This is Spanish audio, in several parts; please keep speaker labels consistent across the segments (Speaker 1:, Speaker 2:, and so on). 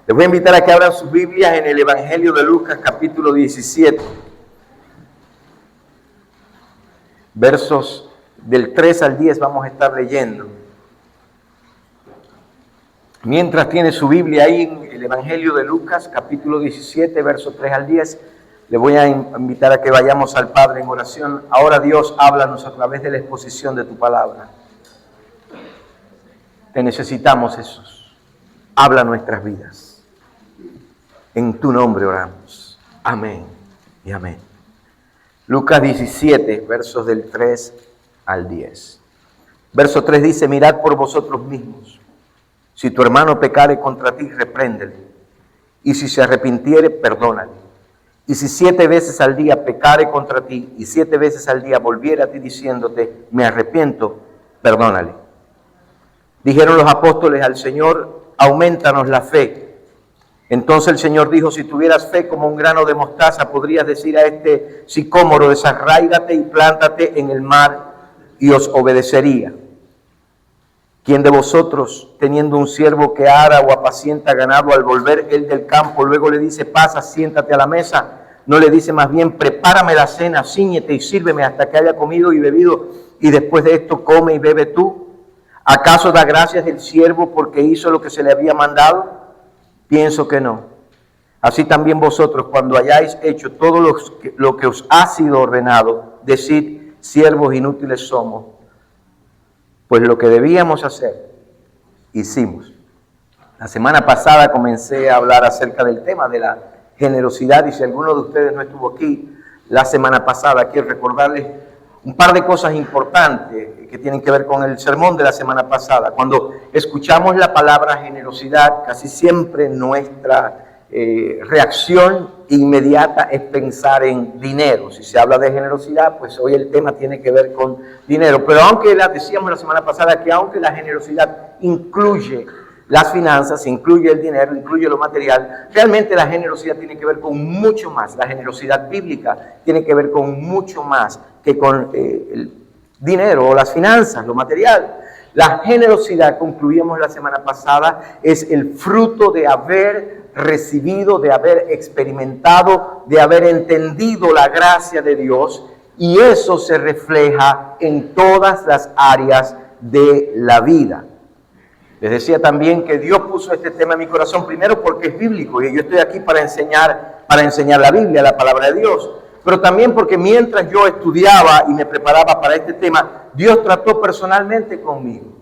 Speaker 1: Les voy a invitar a que abran sus Biblias en el Evangelio de Lucas, capítulo 17, versos del 3 al 10 vamos a estar leyendo. Mientras tiene su Biblia ahí en el Evangelio de Lucas, capítulo 17, versos 3 al 10, le voy a invitar a que vayamos al Padre en oración. Ahora Dios, háblanos a través de la exposición de tu palabra. Te necesitamos, Jesús. Habla nuestras vidas. En tu nombre oramos. Amén y amén. Lucas 17, versos del 3 al 10. Verso 3 dice, mirad por vosotros mismos. Si tu hermano pecare contra ti, repréndele. Y si se arrepintiere, perdónale. Y si 7 veces al día pecare contra ti, y 7 veces al día volviere a ti diciéndote, me arrepiento, perdónale. Dijeron los apóstoles al Señor, aumentanos la fe. Entonces el Señor dijo, si tuvieras fe como un grano de mostaza, podrías decir a este sicómoro, desarráigate y plántate en el mar, y os obedecería. ¿Quién de vosotros, teniendo un siervo que ara o apacienta ganado, al volver él del campo, luego le dice, pasa, siéntate a la mesa? No le dice más bien, prepárame la cena, cíñete y sírveme hasta que haya comido y bebido, y después de esto come y bebe tú. ¿Acaso da gracias el siervo porque hizo lo que se le había mandado? Pienso que no. Así también vosotros, cuando hayáis hecho todo lo que os ha sido ordenado, decid, siervos inútiles somos, pues lo que debíamos hacer, hicimos. La semana pasada comencé a hablar acerca del tema de la generosidad, y si alguno de ustedes no estuvo aquí la semana pasada, quiero recordarles un par de cosas importantes que tienen que ver con el sermón de la semana pasada. Cuando escuchamos la palabra generosidad, casi siempre nuestra reacción inmediata es pensar en dinero. Si se habla de generosidad, pues hoy el tema tiene que ver con dinero. Pero decíamos la semana pasada que aunque la generosidad incluye las finanzas, incluye el dinero, incluye lo material, realmente la generosidad tiene que ver con mucho más. La generosidad bíblica tiene que ver con mucho más que con el dinero o las finanzas, lo material. La generosidad, concluíamos la semana pasada, es el fruto de haber recibido, de haber experimentado, de haber entendido la gracia de Dios, y eso se refleja en todas las áreas de la vida. Les decía también que Dios puso este tema en mi corazón primero porque es bíblico, y yo estoy aquí para enseñar la Biblia, la palabra de Dios. Pero también porque mientras yo estudiaba y me preparaba para este tema, Dios trató personalmente conmigo.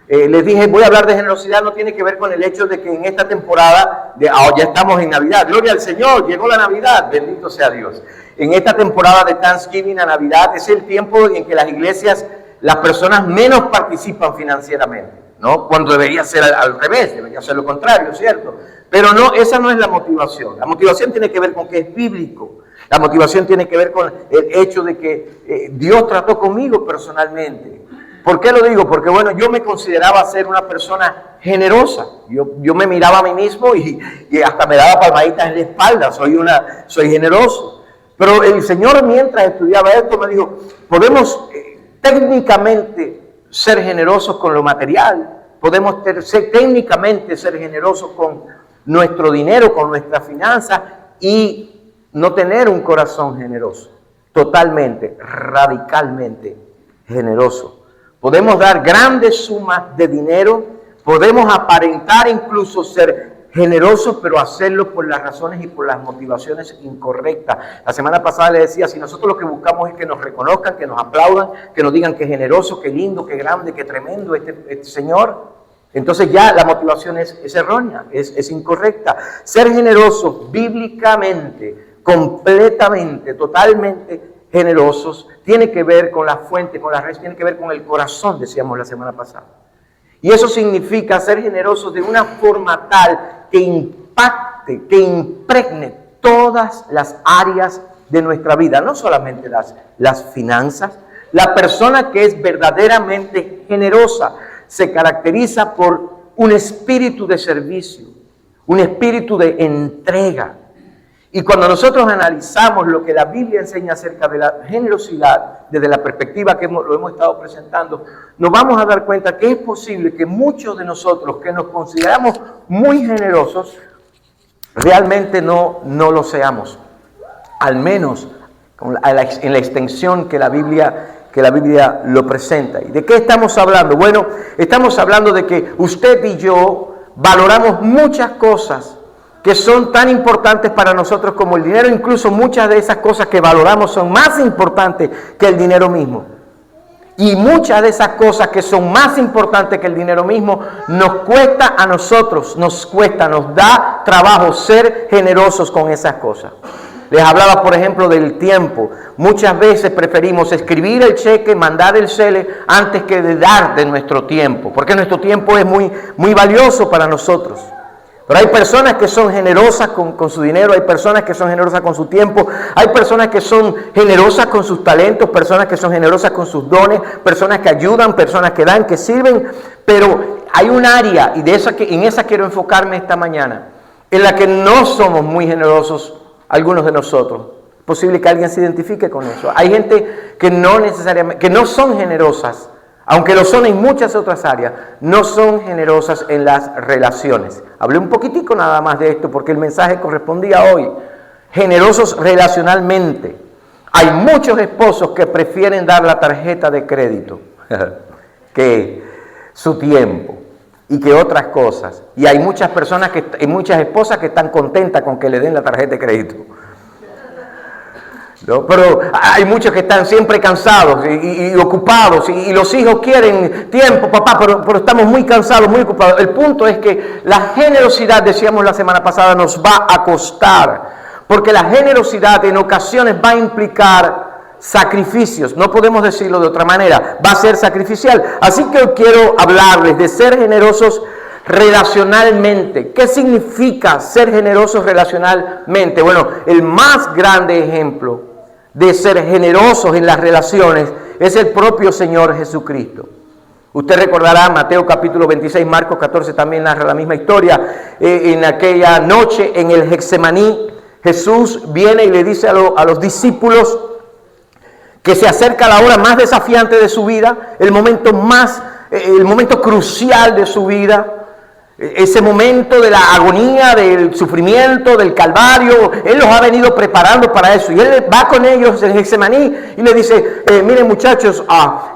Speaker 1: Les dije, voy a hablar de generosidad, no tiene que ver con el hecho de que en esta temporada, ya estamos en Navidad, gloria al Señor, llegó la Navidad, bendito sea Dios. En esta temporada de Thanksgiving a Navidad es el tiempo en que las iglesias, las personas menos participan financieramente, ¿no? Cuando debería ser al revés, debería ser lo contrario, ¿cierto? Pero no, esa no es la motivación. La motivación tiene que ver con que es bíblico. La motivación tiene que ver con el hecho de que Dios trató conmigo personalmente. ¿Por qué lo digo? Porque bueno, yo me consideraba ser una persona generosa. Yo me miraba a mí mismo y hasta me daba palmaditas en la espalda. Soy generoso. Pero el Señor, mientras estudiaba esto, me dijo, podemos técnicamente ser generosos con lo material. Podemos técnicamente ser generosos con nuestro dinero, con nuestra finanza, y no tener un corazón generoso, totalmente, radicalmente generoso. Podemos dar grandes sumas de dinero, podemos aparentar incluso ser generosos, pero hacerlo por las razones y por las motivaciones incorrectas. La semana pasada le decía, si nosotros lo que buscamos es que nos reconozcan, que nos aplaudan, que nos digan que generoso, que lindo, que grande, que tremendo este señor, entonces ya la motivación es errónea, es incorrecta. Ser generosos bíblicamente, completamente, totalmente generosos, tiene que ver con la fuente, con la raíz, tiene que ver con el corazón, decíamos la semana pasada. Y eso significa ser generosos de una forma tal que impacte, que impregne todas las áreas de nuestra vida, no solamente las finanzas. La persona que es verdaderamente generosa se caracteriza por un espíritu de servicio, un espíritu de entrega. Y cuando nosotros analizamos lo que la Biblia enseña acerca de la generosidad, desde la perspectiva que lo hemos estado presentando, nos vamos a dar cuenta que es posible que muchos de nosotros que nos consideramos muy generosos, realmente no lo seamos. Al menos en la extensión que la Biblia lo presenta. ¿Y de qué estamos hablando? Bueno, estamos hablando de que usted y yo valoramos muchas cosas que son tan importantes para nosotros como el dinero. Incluso muchas de esas cosas que valoramos son más importantes que el dinero mismo. Y muchas de esas cosas que son más importantes que el dinero mismo, nos cuesta a nosotros, nos da trabajo ser generosos con esas cosas. Les hablaba, por ejemplo, del tiempo. Muchas veces preferimos escribir el cheque, mandar el cele, antes que de dar de nuestro tiempo, porque nuestro tiempo es muy valioso para nosotros. Pero hay personas que son generosas con su dinero, hay personas que son generosas con su tiempo, hay personas que son generosas con sus talentos, personas que son generosas con sus dones, personas que ayudan, personas que dan, que sirven. Pero hay un área, y en esa quiero enfocarme esta mañana, en la que no somos muy generosos algunos de nosotros. Es posible que alguien se identifique con eso. Hay gente que no son generosas, aunque lo son en muchas otras áreas, no son generosas en las relaciones. Hablé un poquitico nada más de esto porque el mensaje correspondía hoy. Generosos relacionalmente. Hay muchos esposos que prefieren dar la tarjeta de crédito que su tiempo y que otras cosas. Y hay muchas esposas que están contentas con que le den la tarjeta de crédito. ¿No? Pero hay muchos que están siempre cansados y ocupados y los hijos quieren tiempo, papá, pero estamos muy cansados, muy ocupados. El punto es que la generosidad, decíamos la semana pasada, nos va a costar, porque la generosidad en ocasiones va a implicar sacrificios. No podemos decirlo de otra manera, va a ser sacrificial. Así que hoy quiero hablarles de ser generosos relacionalmente. ¿Qué significa ser generosos relacionalmente? Bueno, el más grande ejemplo de ser generosos en las relaciones es el propio Señor Jesucristo. Usted recordará Mateo capítulo 26, Marcos 14 también narra la misma historia. En aquella noche en el Getsemaní, Jesús viene y le dice a los discípulos que se acerca la hora más desafiante de su vida, el momento crucial de su vida. Ese momento de la agonía, del sufrimiento, del calvario, Él los ha venido preparando para eso. Y Él va con ellos en Getsemaní y le dice, miren muchachos,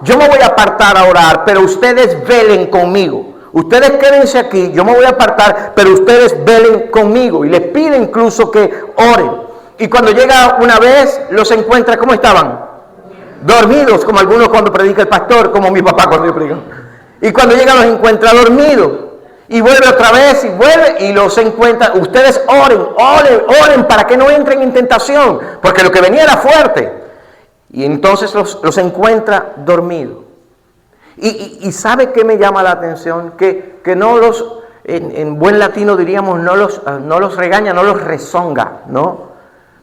Speaker 1: yo me voy a apartar a orar, pero ustedes velen conmigo. Ustedes quédense aquí, yo me voy a apartar, pero ustedes velen conmigo. Y les pide incluso que oren. Y cuando llega una vez, los encuentra, ¿cómo estaban? Dormidos, como algunos cuando predica el pastor, como mi papá cuando yo predico. Y cuando llega los encuentra dormidos. Y vuelve otra vez y vuelve y los encuentra. Ustedes oren para que no entren en tentación, porque lo que venía era fuerte. Y entonces los encuentra dormidos. Y ¿sabe qué me llama la atención? Que no en buen latino diríamos, no los regaña, no los rezonga, ¿no?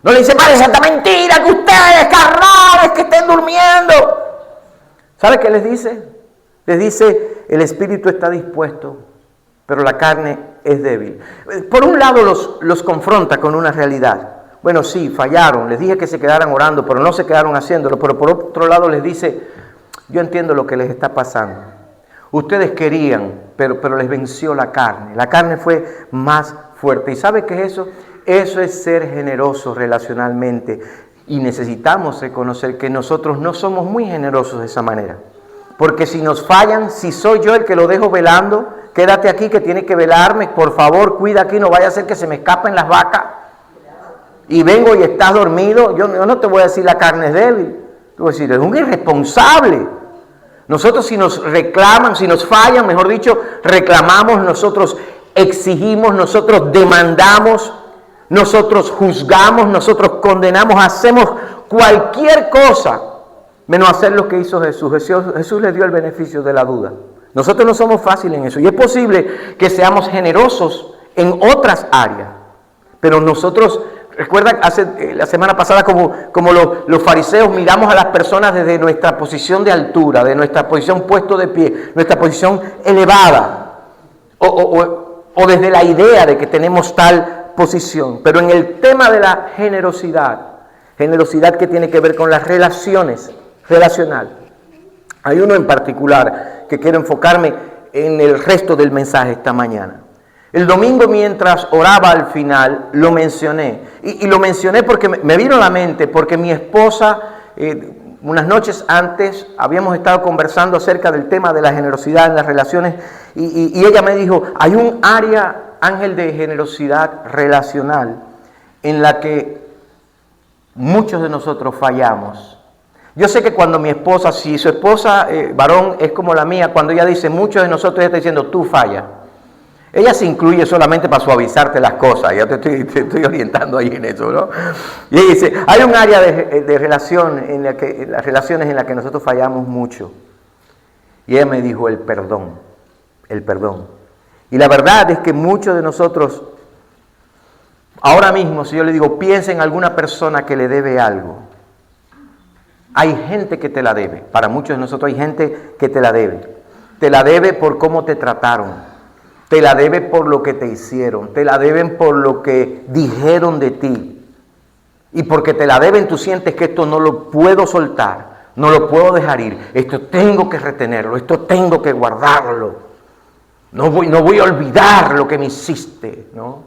Speaker 1: No le dice, parece esta mentira que ustedes, carnales, que estén durmiendo. ¿Sabe qué les dice? Les dice, el espíritu está dispuesto, pero la carne es débil. Por un lado los confronta con una realidad. Bueno, sí, fallaron, les dije que se quedaran orando, pero no se quedaron haciéndolo. Pero por otro lado les dice, yo entiendo lo que les está pasando. Ustedes querían, pero les venció la carne. La carne fue más fuerte. ¿Y sabe qué es eso? Eso es ser generoso relacionalmente. Y necesitamos reconocer que nosotros no somos muy generosos de esa manera. Porque si nos fallan, si soy yo el que lo dejo velando, quédate aquí que tiene que velarme, por favor, cuida aquí, no vaya a ser que se me escapen las vacas. Y vengo y estás dormido, yo no te voy a decir la carne es débil, te voy a decir, es un irresponsable. Nosotros si nos reclaman, si nos fallan, mejor dicho, reclamamos, nosotros exigimos, nosotros demandamos, nosotros juzgamos, nosotros condenamos, hacemos cualquier cosa, menos hacer lo que hizo Jesús. Jesús le dio el beneficio de la duda. Nosotros no somos fáciles en eso. Y es posible que seamos generosos en otras áreas. Pero nosotros, recuerdan la semana pasada como los fariseos miramos a las personas desde nuestra posición de altura, de nuestra posición puesto de pie, nuestra posición elevada. O desde la idea de que tenemos tal posición. Pero en el tema de la generosidad que tiene que ver con las relaciones, relacional. Hay uno en particular que quiero enfocarme en el resto del mensaje esta mañana. El domingo mientras oraba al final lo mencioné. Y lo mencioné porque me vino a la mente, porque mi esposa, unas noches antes, habíamos estado conversando acerca del tema de la generosidad en las relaciones y ella me dijo, hay un área, Ángel, de generosidad relacional en la que muchos de nosotros fallamos. Yo sé que cuando mi esposa, si su esposa varón es como la mía, cuando ella dice muchos de nosotros, ella está diciendo tú fallas. Ella se incluye solamente para suavizarte las cosas, ya te estoy orientando ahí en eso, ¿no? Y ella dice, hay un área de relación, las relaciones en las que nosotros fallamos mucho. Y ella me dijo el perdón. Y la verdad es que muchos de nosotros, ahora mismo, si yo le digo, piensa en alguna persona que le debe algo. Hay gente que te la debe, para muchos de nosotros hay gente que te la debe. Te la debe por cómo te trataron. Te la debe por lo que te hicieron, te la deben por lo que dijeron de ti. Y porque te la deben, tú sientes que esto no lo puedo soltar, no lo puedo dejar ir, esto tengo que retenerlo, esto tengo que guardarlo. No voy a olvidar lo que me hiciste, ¿no?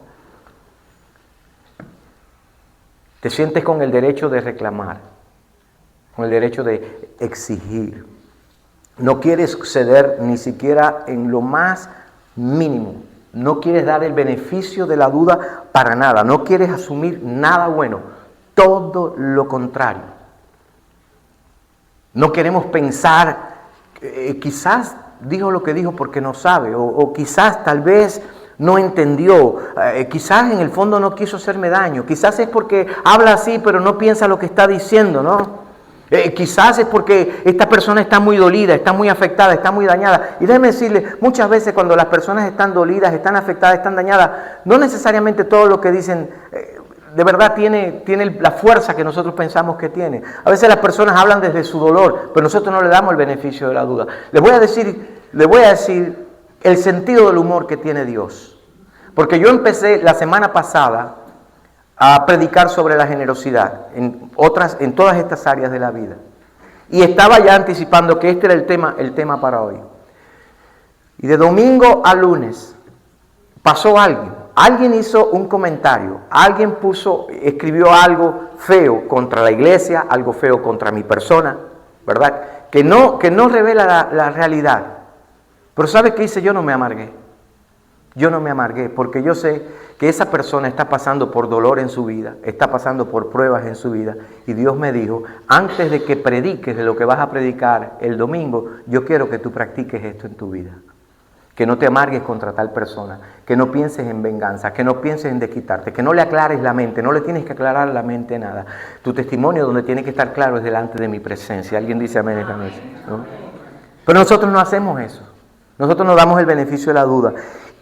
Speaker 1: Te sientes con el derecho de reclamar, con el derecho de exigir. No quieres ceder ni siquiera en lo más mínimo. No quieres dar el beneficio de la duda para nada. No quieres asumir nada bueno. Todo lo contrario. No queremos pensar, quizás dijo lo que dijo porque no sabe, o quizás tal vez no entendió, quizás en el fondo no quiso hacerme daño, quizás es porque habla así pero no piensa lo que está diciendo, ¿no? Quizás es porque esta persona está muy dolida, está muy afectada, está muy dañada. Y déjeme decirle, muchas veces cuando las personas están dolidas, están afectadas, están dañadas, no necesariamente todo lo que dicen de verdad tiene la fuerza que nosotros pensamos que tiene. A veces las personas hablan desde su dolor, pero nosotros no le damos el beneficio de la duda. Les voy a decir el sentido del humor que tiene Dios. Porque yo empecé la semana pasada a predicar sobre la generosidad en todas estas áreas de la vida. Y estaba ya anticipando que este era el tema para hoy. Y de domingo a lunes pasó alguien hizo un comentario, alguien escribió algo feo contra la iglesia, algo feo contra mi persona, ¿verdad? Que no revela la realidad. Pero ¿sabe qué hice? Yo no me amargué. Yo no me amargué porque yo sé que esa persona está pasando por dolor en su vida, está pasando por pruebas en su vida. Y Dios me dijo, antes de que prediques de lo que vas a predicar el domingo, yo quiero que tú practiques esto en tu vida. Que no te amargues contra tal persona, que no pienses en venganza, que no pienses en desquitarte, que no le aclares la mente, no le tienes que aclarar la mente nada. Tu testimonio donde tiene que estar claro es delante de mi presencia. ¿Alguien dice amén esta noche? ¿No? Pero nosotros no hacemos eso. Nosotros nos damos el beneficio de la duda.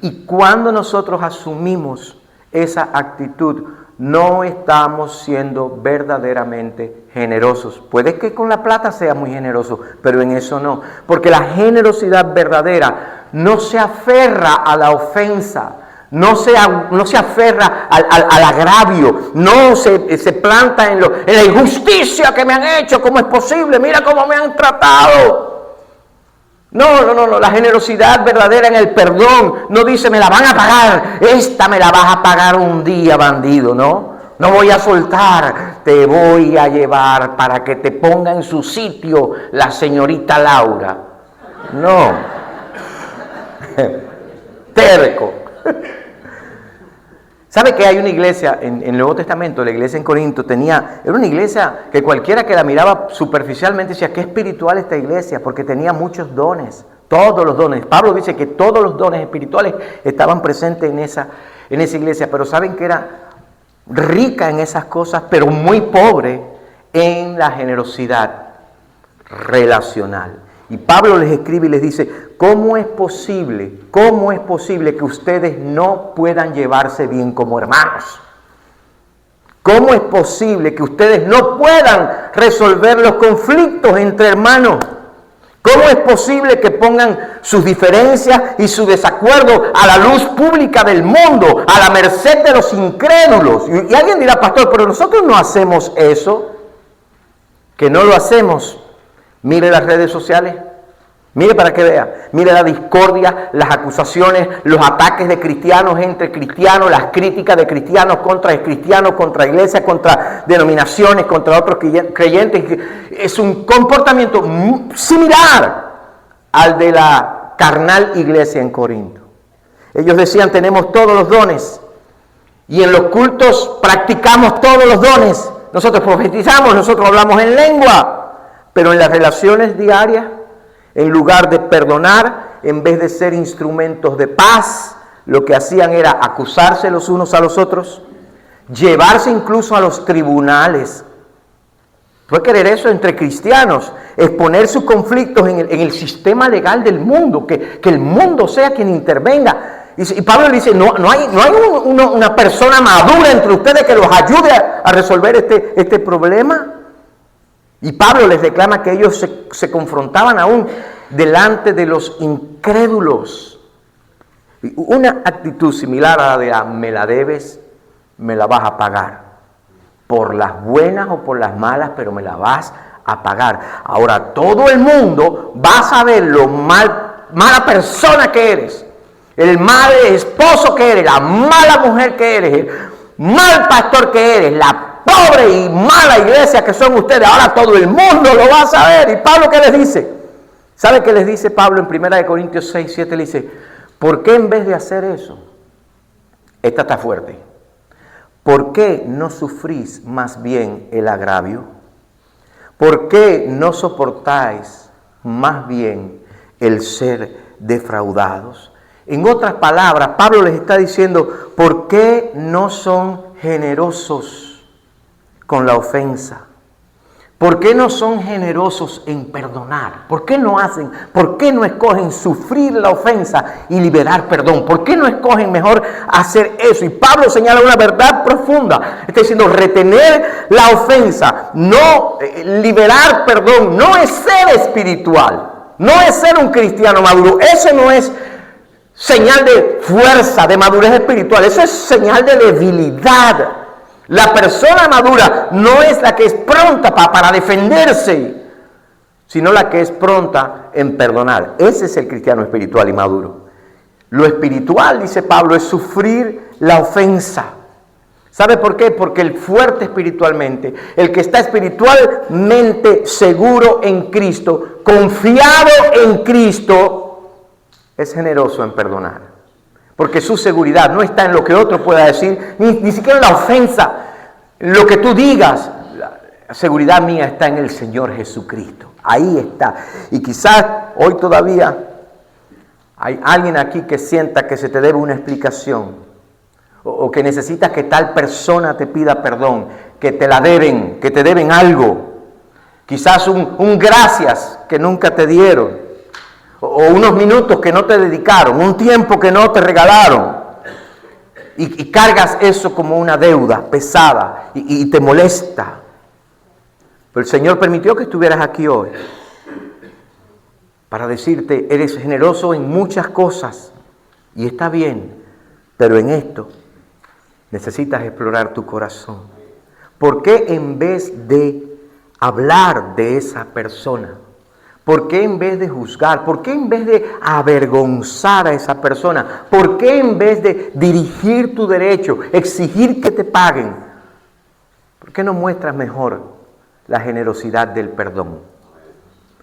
Speaker 1: Y cuando nosotros asumimos esa actitud, no estamos siendo verdaderamente generosos. Puede que con la plata sea muy generoso, pero en eso no. Porque la generosidad verdadera no se aferra a la ofensa, no se aferra al agravio, no se planta en la injusticia que me han hecho. ¿Cómo es posible? Mira cómo me han tratado. No, la generosidad verdadera en el perdón no dice me la van a pagar, esta me la vas a pagar un día, bandido, no voy a soltar, te voy a llevar para que te ponga en su sitio la señorita Laura. No, terco. ¿Sabe que hay una iglesia en el Nuevo Testamento, la iglesia en Corinto, era una iglesia que cualquiera que la miraba superficialmente decía, qué espiritual esta iglesia, porque tenía muchos dones, todos los dones. Pablo dice que todos los dones espirituales estaban presentes en esa iglesia, pero saben que era rica en esas cosas, pero muy pobre en la generosidad relacional. Y Pablo les escribe y les dice, ¿cómo es posible que ustedes no puedan llevarse bien como hermanos? ¿Cómo es posible que ustedes no puedan resolver los conflictos entre hermanos? ¿Cómo es posible que pongan sus diferencias y su desacuerdo a la luz pública del mundo, a la merced de los incrédulos? Y alguien dirá, pastor, pero nosotros no hacemos eso. Que no lo hacemos. Mire las redes sociales. Mire para que vea, mire la discordia, las acusaciones, los ataques de cristianos entre cristianos, las críticas de cristianos, contra iglesias, contra denominaciones, contra otros creyentes. Es un comportamiento similar al de la carnal iglesia en Corinto. Ellos decían, tenemos todos los dones y en los cultos practicamos todos los dones. Nosotros profetizamos, nosotros hablamos en lengua, pero en las relaciones diarias, en lugar de perdonar, en vez de ser instrumentos de paz, lo que hacían era acusarse los unos a los otros, llevarse incluso a los tribunales. ¿Puede querer eso entre cristianos? Exponer sus conflictos en el sistema legal del mundo, que el mundo sea quien intervenga. Y Pablo le dice, no hay una persona madura entre ustedes que los ayude a resolver este problema. Y Pablo les reclama que ellos se confrontaban aún delante de los incrédulos. Una actitud similar a la de me la debes, me la vas a pagar. Por las buenas o por las malas, pero me la vas a pagar. Ahora todo el mundo va a saber lo mala persona que eres, el mal esposo que eres, la mala mujer que eres, el mal pastor que eres, la pobre y mala iglesia que son ustedes. Ahora todo el mundo lo va a saber. ¿Y Pablo qué les dice? ¿Sabe qué les dice Pablo en 1 Corintios 6, 7? Le dice, ¿por qué en vez de hacer eso? Esta está fuerte. ¿Por qué no sufrís más bien el agravio? ¿Por qué no soportáis más bien el ser defraudados? En otras palabras, Pablo les está diciendo, ¿por qué no son generosos con la ofensa? ¿Por qué no son generosos en perdonar? ¿Por qué no hacen? ¿Por qué no escogen sufrir la ofensa y liberar perdón? ¿Por qué no escogen mejor hacer eso? Y Pablo señala una verdad profunda. Está diciendo, retener la ofensa, no liberar perdón, no es ser espiritual, no es ser un cristiano maduro. Eso no es señal de fuerza, de madurez espiritual. Eso es señal de debilidad. La persona madura no es la que es pronta para defenderse, sino la que es pronta en perdonar. Ese es el cristiano espiritual y maduro. Lo espiritual, dice Pablo, es sufrir la ofensa. ¿Sabe por qué? Porque el fuerte espiritualmente, el que está espiritualmente seguro en Cristo, confiado en Cristo, es generoso en perdonar. Porque su seguridad no está en lo que otro pueda decir, ni siquiera en la ofensa, en lo que tú digas. La seguridad mía está en el Señor Jesucristo. Ahí está. Y quizás hoy todavía hay alguien aquí que sienta que se te debe una explicación, o que necesitas que tal persona te pida perdón, que te la deben, que te deben algo. Quizás un gracias que nunca te dieron. O unos minutos que no te dedicaron, un tiempo que no te regalaron. Y cargas eso como una deuda pesada y te molesta. Pero el Señor permitió que estuvieras aquí hoy para decirte, eres generoso en muchas cosas y está bien, pero en esto necesitas explorar tu corazón. ¿Por qué en vez de hablar de esa persona? ¿Por qué en vez de juzgar? ¿Por qué en vez de avergonzar a esa persona? ¿Por qué en vez de dirigir tu derecho, exigir que te paguen? ¿Por qué no muestras mejor la generosidad del perdón?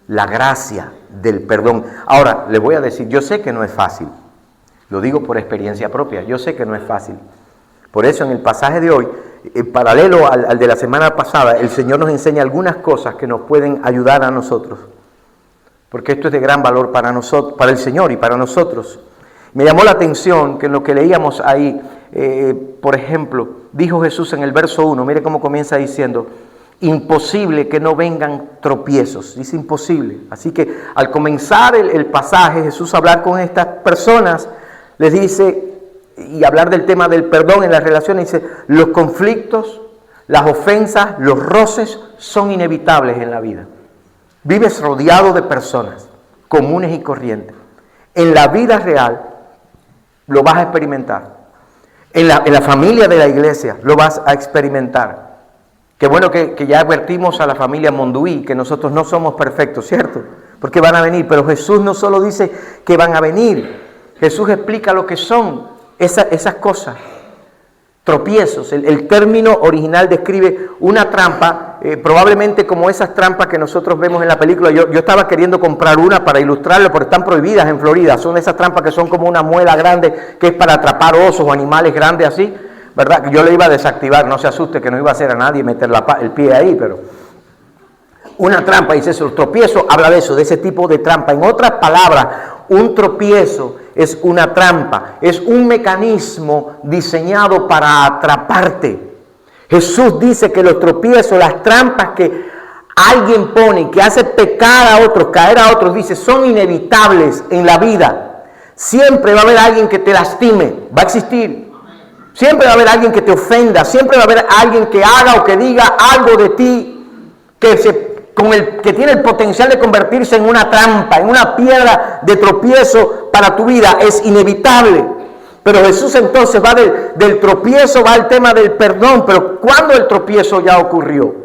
Speaker 1: La gracia del perdón. Ahora, le voy a decir, yo sé que no es fácil. Lo digo por experiencia propia. Yo sé que no es fácil. Por eso en el pasaje de hoy, en paralelo al de la semana pasada, el Señor nos enseña algunas cosas que nos pueden ayudar a nosotros. Porque esto es de gran valor para nosotros, para el Señor y para nosotros. Me llamó la atención que en lo que leíamos ahí, por ejemplo, dijo Jesús en el verso 1, mire cómo comienza diciendo, imposible que no vengan tropiezos, dice imposible. Así que al comenzar el pasaje, Jesús hablar con estas personas, les dice, y hablar del tema del perdón en las relaciones, dice, los conflictos, las ofensas, los roces son inevitables en la vida. Vives rodeado de personas comunes y corrientes. En la vida real lo vas a experimentar. En la familia de la iglesia lo vas a experimentar. Qué bueno que ya advertimos a la familia Monduí que nosotros no somos perfectos, ¿cierto? porque van a venir. Pero Jesús no solo dice que van a venir, Jesús explica lo que son esas cosas. Tropiezos. El término original describe una trampa, probablemente como esas trampas que nosotros vemos en la película. Yo estaba queriendo comprar una para ilustrarlo, pero están prohibidas en Florida. Son esas trampas que son como una muela grande, que es para atrapar osos o animales grandes así, ¿verdad? Yo le iba a desactivar, no se asuste que no iba a hacer a nadie meter el pie ahí, pero una trampa, dice eso. El tropiezo habla de eso, de ese tipo de trampa. En otras palabras, un tropiezo es una trampa, es un mecanismo diseñado para atraparte. Jesús dice que los tropiezos, las trampas que alguien pone, que hace pecar a otros, caer a otros, dice, son inevitables en la vida. Siempre va a haber alguien que te lastime, va a existir. Siempre va a haber alguien que te ofenda, siempre va a haber alguien que haga o que diga algo de ti que tiene el potencial de convertirse en una trampa, en una piedra de tropiezo para tu vida. Es inevitable. Pero Jesús entonces va del tropiezo, va al tema del perdón. Pero ¿cuándo el tropiezo ya ocurrió?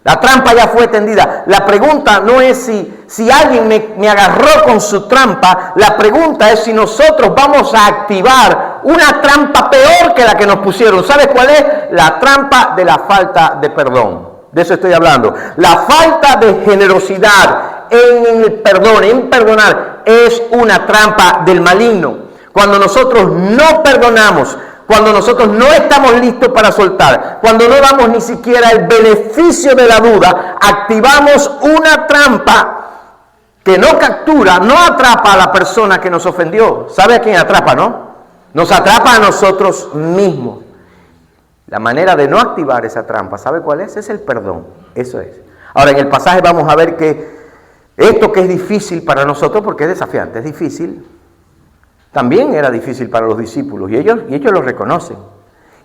Speaker 1: La trampa ya fue tendida. La pregunta no es si alguien me agarró con su trampa. La pregunta es si nosotros vamos a activar una trampa peor que la que nos pusieron. ¿Sabes cuál es? La trampa de la falta de perdón. De eso estoy hablando. La falta de generosidad en el perdón, en perdonar, es una trampa del maligno. Cuando nosotros no perdonamos, cuando nosotros no estamos listos para soltar, cuando no damos ni siquiera el beneficio de la duda, activamos una trampa que no captura, no atrapa a la persona que nos ofendió. ¿Sabe a quién atrapa, no? Nos atrapa a nosotros mismos. La manera de no activar esa trampa, ¿sabe cuál es? Es el perdón. Eso es. Ahora, en el pasaje vamos a ver que esto que es difícil para nosotros, porque es desafiante, es difícil, también era difícil para los discípulos, y ellos lo reconocen.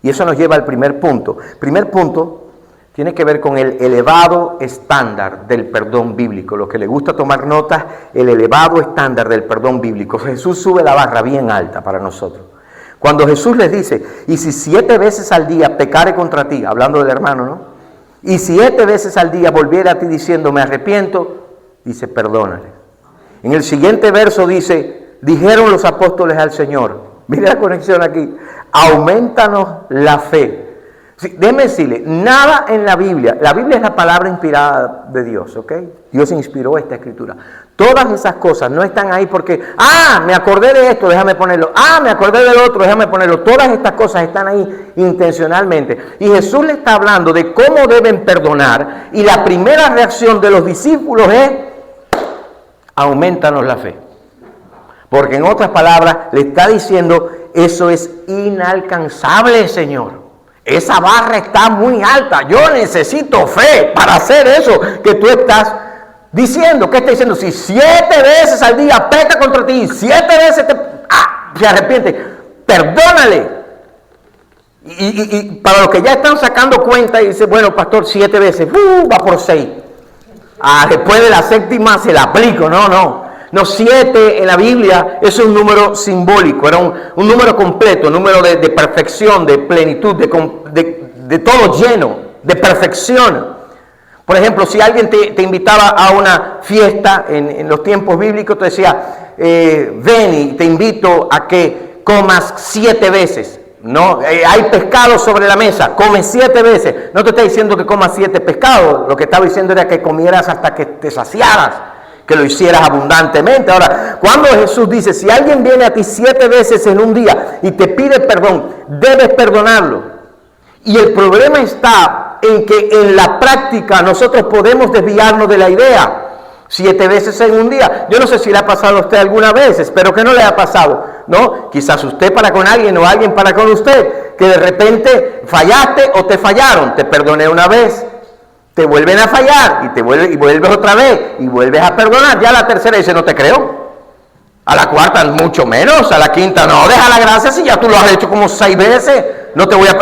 Speaker 1: Y eso nos lleva al primer punto. Primer punto tiene que ver con el elevado estándar del perdón bíblico. Los que les gusta tomar notas, el elevado estándar del perdón bíblico. Jesús sube la barra bien alta para nosotros. Cuando Jesús les dice, y si 7 veces al día pecare contra ti, hablando del hermano, ¿no? Y 7 veces al día volviera a ti diciendo, me arrepiento, dice, perdónale. En el siguiente verso dice, dijeron los apóstoles al Señor, mire la conexión aquí, aumentanos la fe. Sí, déjeme decirle, nada en la Biblia es la palabra inspirada de Dios, ¿ok? Dios inspiró esta escritura. Todas esas cosas no están ahí porque, me acordé de esto, déjame ponerlo. Me acordé del otro, déjame ponerlo. Todas estas cosas están ahí intencionalmente. Y Jesús le está hablando de cómo deben perdonar. Y la primera reacción de los discípulos es, aumentanos la fe. Porque en otras palabras, le está diciendo, eso es inalcanzable, Señor. Esa barra está muy alta. Yo necesito fe para hacer eso que tú estás diciendo. ¿Qué está diciendo? Si 7 veces al día peca contra ti, 7 veces se arrepiente, perdónale. Y para los que ya están sacando cuenta y dicen, bueno, pastor, 7 veces, va por 6. Después de la 7ª se la aplico. No, 7 en la Biblia es un número simbólico, era un número completo, un número de perfección, de plenitud, de todo lleno, de perfección. Por ejemplo, si alguien te invitaba a una fiesta en los tiempos bíblicos, te decía, ven y te invito a que comas 7 veces. No, hay pescado sobre la mesa, come 7 veces. No te está diciendo que comas 7 pescados, lo que estaba diciendo era que comieras hasta que te saciaras, que lo hicieras abundantemente. Ahora, cuando Jesús dice, si alguien viene a ti 7 veces en un día y te pide perdón, debes perdonarlo. Y el problema está en que en la práctica nosotros podemos desviarnos de la idea. 7 veces en un día. Yo no sé si le ha pasado a usted alguna vez, espero que no le haya pasado, ¿no? Quizás usted para con alguien o alguien para con usted, que de repente fallaste o te fallaron. Te perdoné una vez, te vuelven a fallar y vuelves otra vez y vuelves a perdonar. Ya la tercera dice, no te creo. A la cuarta mucho menos, a la quinta no, deja la gracia si ya tú lo has hecho como 6 veces. No te voy a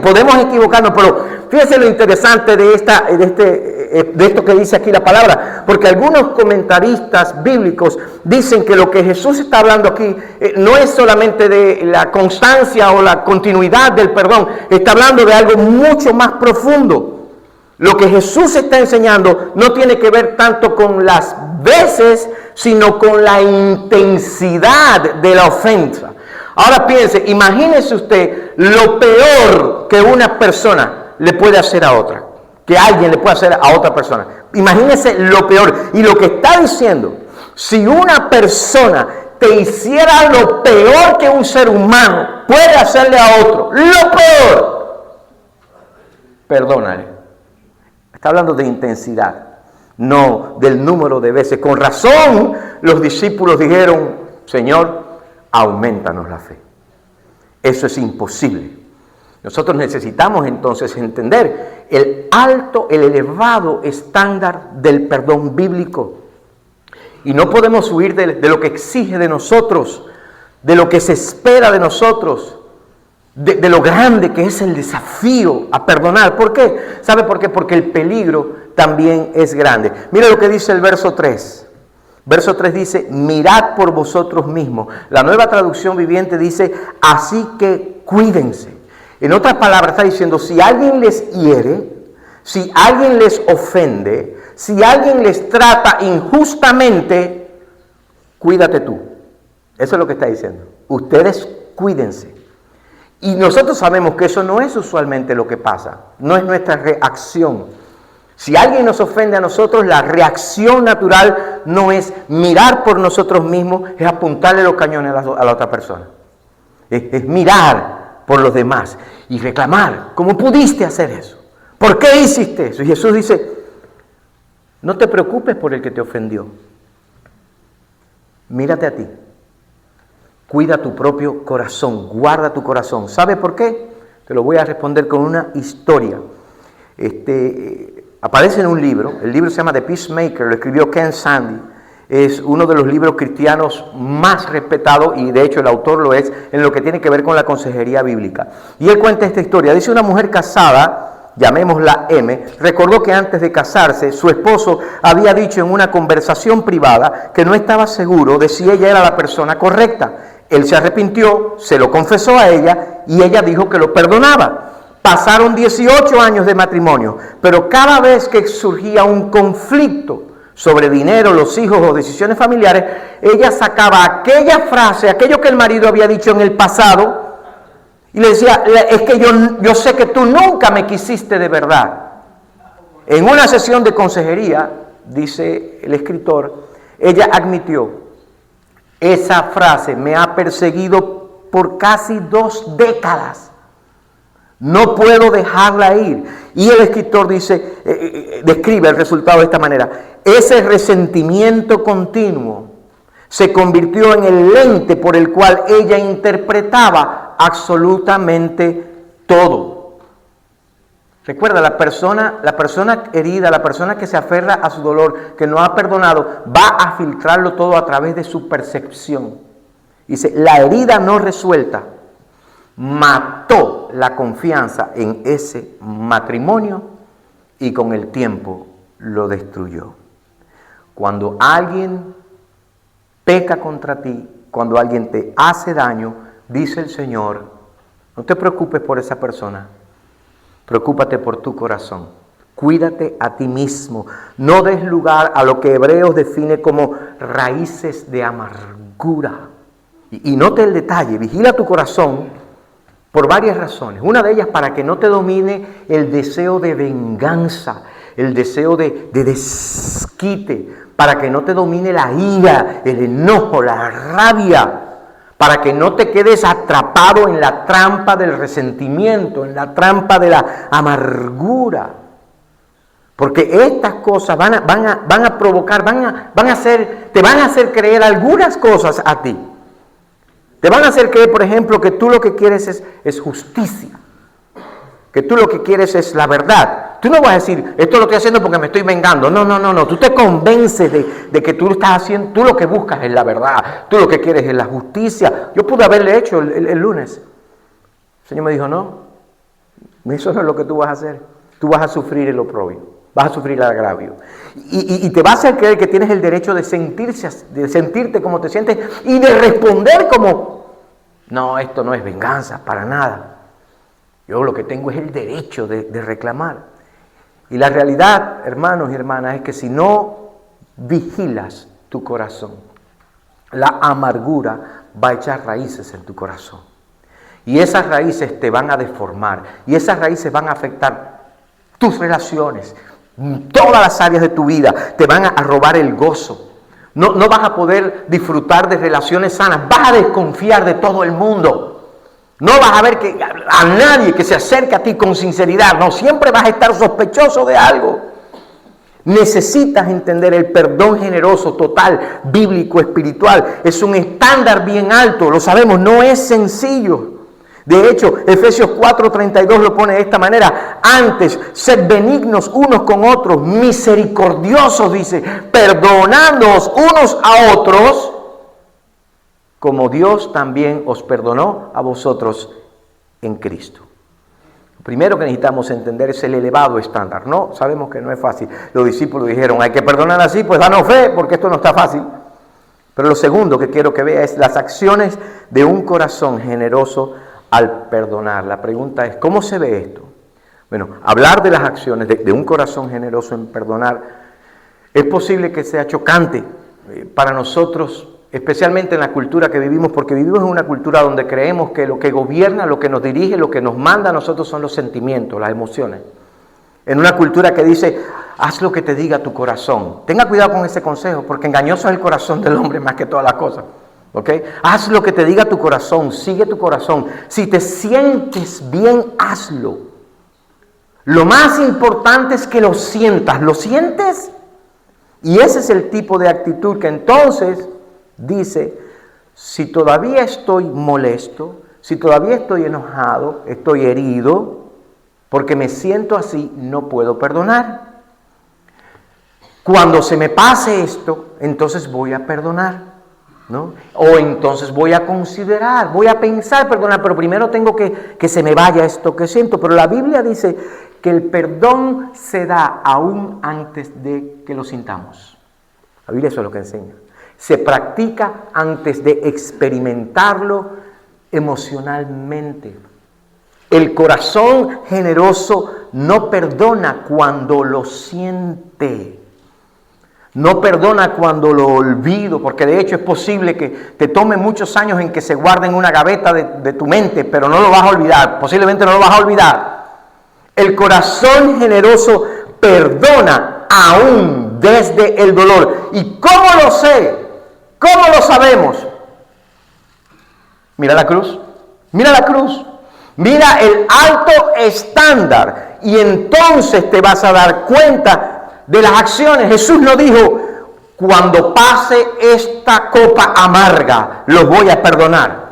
Speaker 1: podemos equivocarnos, pero fíjese lo interesante de esto que dice aquí la palabra, porque algunos comentaristas bíblicos dicen que lo que Jesús está hablando aquí no es solamente de la constancia o la continuidad del perdón, está hablando de algo mucho más profundo. Lo que Jesús está enseñando no tiene que ver tanto con las veces, sino con la intensidad de la ofensa. Ahora piense, imagínese usted lo peor que una persona le puede hacer a otra, que alguien le puede hacer a otra persona. Imagínese lo peor. Y lo que está diciendo, si una persona te hiciera lo peor que un ser humano puede hacerle a otro, lo peor, perdónale. Está hablando de intensidad, no del número de veces. Con razón, los discípulos dijeron, Señor, aumentanos la fe. Eso es imposible. Nosotros necesitamos entonces entender el alto, el elevado estándar del perdón bíblico. Y no podemos huir de lo que exige de nosotros, de lo que se espera de nosotros, de lo grande que es el desafío a perdonar. ¿Por qué? ¿Sabe por qué? Porque el peligro también es grande. Mira lo que dice el verso 3. Verso 3 dice, mirad por vosotros mismos. La Nueva Traducción Viviente dice, así que cuídense. En otras palabras está diciendo, si alguien les hiere, si alguien les ofende, si alguien les trata injustamente, cuídate tú. Eso es lo que está diciendo. Ustedes cuídense. Y nosotros sabemos que eso no es usualmente lo que pasa. No es nuestra reacción. Si alguien nos ofende a nosotros, la reacción natural no es mirar por nosotros mismos, es apuntarle los cañones a la otra persona. Es mirar por los demás y reclamar, ¿cómo pudiste hacer eso? ¿Por qué hiciste eso? Y Jesús dice, no te preocupes por el que te ofendió. Mírate a ti. Cuida tu propio corazón, guarda tu corazón. ¿Sabe por qué? Te lo voy a responder con una historia. Aparece en un libro, el libro se llama The Peacemaker, lo escribió Ken Sande. Es uno de los libros cristianos más respetados y de hecho el autor lo es en lo que tiene que ver con la consejería bíblica. Y él cuenta esta historia. Dice una mujer casada, llamémosla M, recordó que antes de casarse su esposo había dicho en una conversación privada que no estaba seguro de si ella era la persona correcta. Él se arrepintió, se lo confesó a ella y ella dijo que lo perdonaba. Pasaron 18 años de matrimonio, pero cada vez que surgía un conflicto sobre dinero, los hijos o decisiones familiares, ella sacaba aquella frase, aquello que el marido había dicho en el pasado, y le decía, es que yo sé que tú nunca me quisiste de verdad. En una sesión de consejería, dice el escritor, ella admitió, esa frase me ha perseguido por casi 2 décadas. No puedo dejarla ir. Y el escritor dice, describe el resultado de esta manera. Ese resentimiento continuo se convirtió en el lente por el cual ella interpretaba absolutamente todo. Recuerda, la persona herida, la persona que se aferra a su dolor, que no ha perdonado, va a filtrarlo todo a través de su percepción. Dice, la herida no resuelta mató la confianza en ese matrimonio y con el tiempo lo destruyó. Cuando alguien peca contra ti, cuando alguien te hace daño, dice el Señor, no te preocupes por esa persona, preocúpate por tu corazón. Cuídate a ti mismo. No des lugar a lo que Hebreos define como raíces de amargura. Y note el detalle, vigila tu corazón por varias razones. Una de ellas para que no te domine el deseo de venganza, el deseo de desquite, para que no te domine la ira, el enojo, la rabia, para que no te quedes atrapado en la trampa del resentimiento, en la trampa de la amargura. Porque estas cosas van a provocar, te van a hacer creer algunas cosas a ti. Te van a hacer creer, por ejemplo, que tú lo que quieres es justicia, que tú lo que quieres es la verdad. Tú no vas a decir, esto lo estoy haciendo porque me estoy vengando. No. Tú te convences de que tú lo estás haciendo, tú lo que buscas es la verdad, tú lo que quieres es la justicia. Yo pude haberle hecho el lunes. El Señor me dijo, no, eso no es lo que tú vas a hacer. Tú vas a sufrir el oprobio. Vas a sufrir el agravio. Y te vas a hacer creer que tienes el derecho de sentirte como te sientes y de responder como, no, esto no es venganza, para nada. Yo lo que tengo es el derecho de reclamar. Y la realidad, hermanos y hermanas, es que si no vigilas tu corazón, la amargura va a echar raíces en tu corazón. Y esas raíces te van a deformar. Y esas raíces van a afectar tus relaciones, todas las áreas de tu vida. Te van a robar el gozo. No vas a poder disfrutar de relaciones sanas. Vas a desconfiar de todo el mundo. No vas a ver a nadie que se acerque a ti con sinceridad. No, siempre vas a estar sospechoso de algo. Necesitas entender el perdón generoso, total, bíblico, espiritual. Es un estándar bien alto, lo sabemos, no es sencillo. De hecho, Efesios 4:32 lo pone de esta manera. Antes, sed benignos unos con otros, misericordiosos, dice, perdonándoos unos a otros, como Dios también os perdonó a vosotros en Cristo. Lo primero que necesitamos entender es el elevado estándar. No, sabemos que no es fácil. Los discípulos dijeron, hay que perdonar así, pues danos fe, porque esto no está fácil. Pero lo segundo que quiero que vea es las acciones de un corazón generoso al perdonar. La pregunta es, ¿cómo se ve esto? Bueno, hablar de las acciones de un corazón generoso en perdonar es posible que sea chocante para nosotros, especialmente en la cultura que vivimos, porque vivimos en una cultura donde creemos que lo que gobierna, lo que nos dirige, lo que nos manda a nosotros son los sentimientos, las emociones. En una cultura que dice, haz lo que te diga tu corazón. Tenga cuidado con ese consejo, porque engañoso es el corazón del hombre más que todas las cosas. ¿Okay? Haz lo que te diga tu corazón, sigue tu corazón. Si te sientes bien, hazlo. Lo más importante es que lo sientas. ¿Lo sientes? Y ese es el tipo de actitud que entonces dice, si todavía estoy molesto, si todavía estoy enojado, estoy herido, porque me siento así, no puedo perdonar. Cuando se me pase esto, entonces voy a perdonar. ¿No? O entonces voy a considerar, voy a pensar perdonar, pero primero tengo que se me vaya esto que siento. Pero la Biblia dice que el perdón se da aún antes de que lo sintamos. La Biblia eso es lo que enseña. Se practica antes de experimentarlo emocionalmente. El corazón generoso no perdona cuando lo siente. No perdona cuando lo olvido, porque de hecho es posible que te tome muchos años en que se guarde en una gaveta de tu mente, pero no lo vas a olvidar, posiblemente no lo vas a olvidar. El corazón generoso perdona aún desde el dolor. ¿Y cómo lo sé? ¿Cómo lo sabemos? Mira la cruz, mira la cruz, mira el alto estándar y entonces te vas a dar cuenta de las acciones. Jesús no dijo, cuando pase esta copa amarga, los voy a perdonar.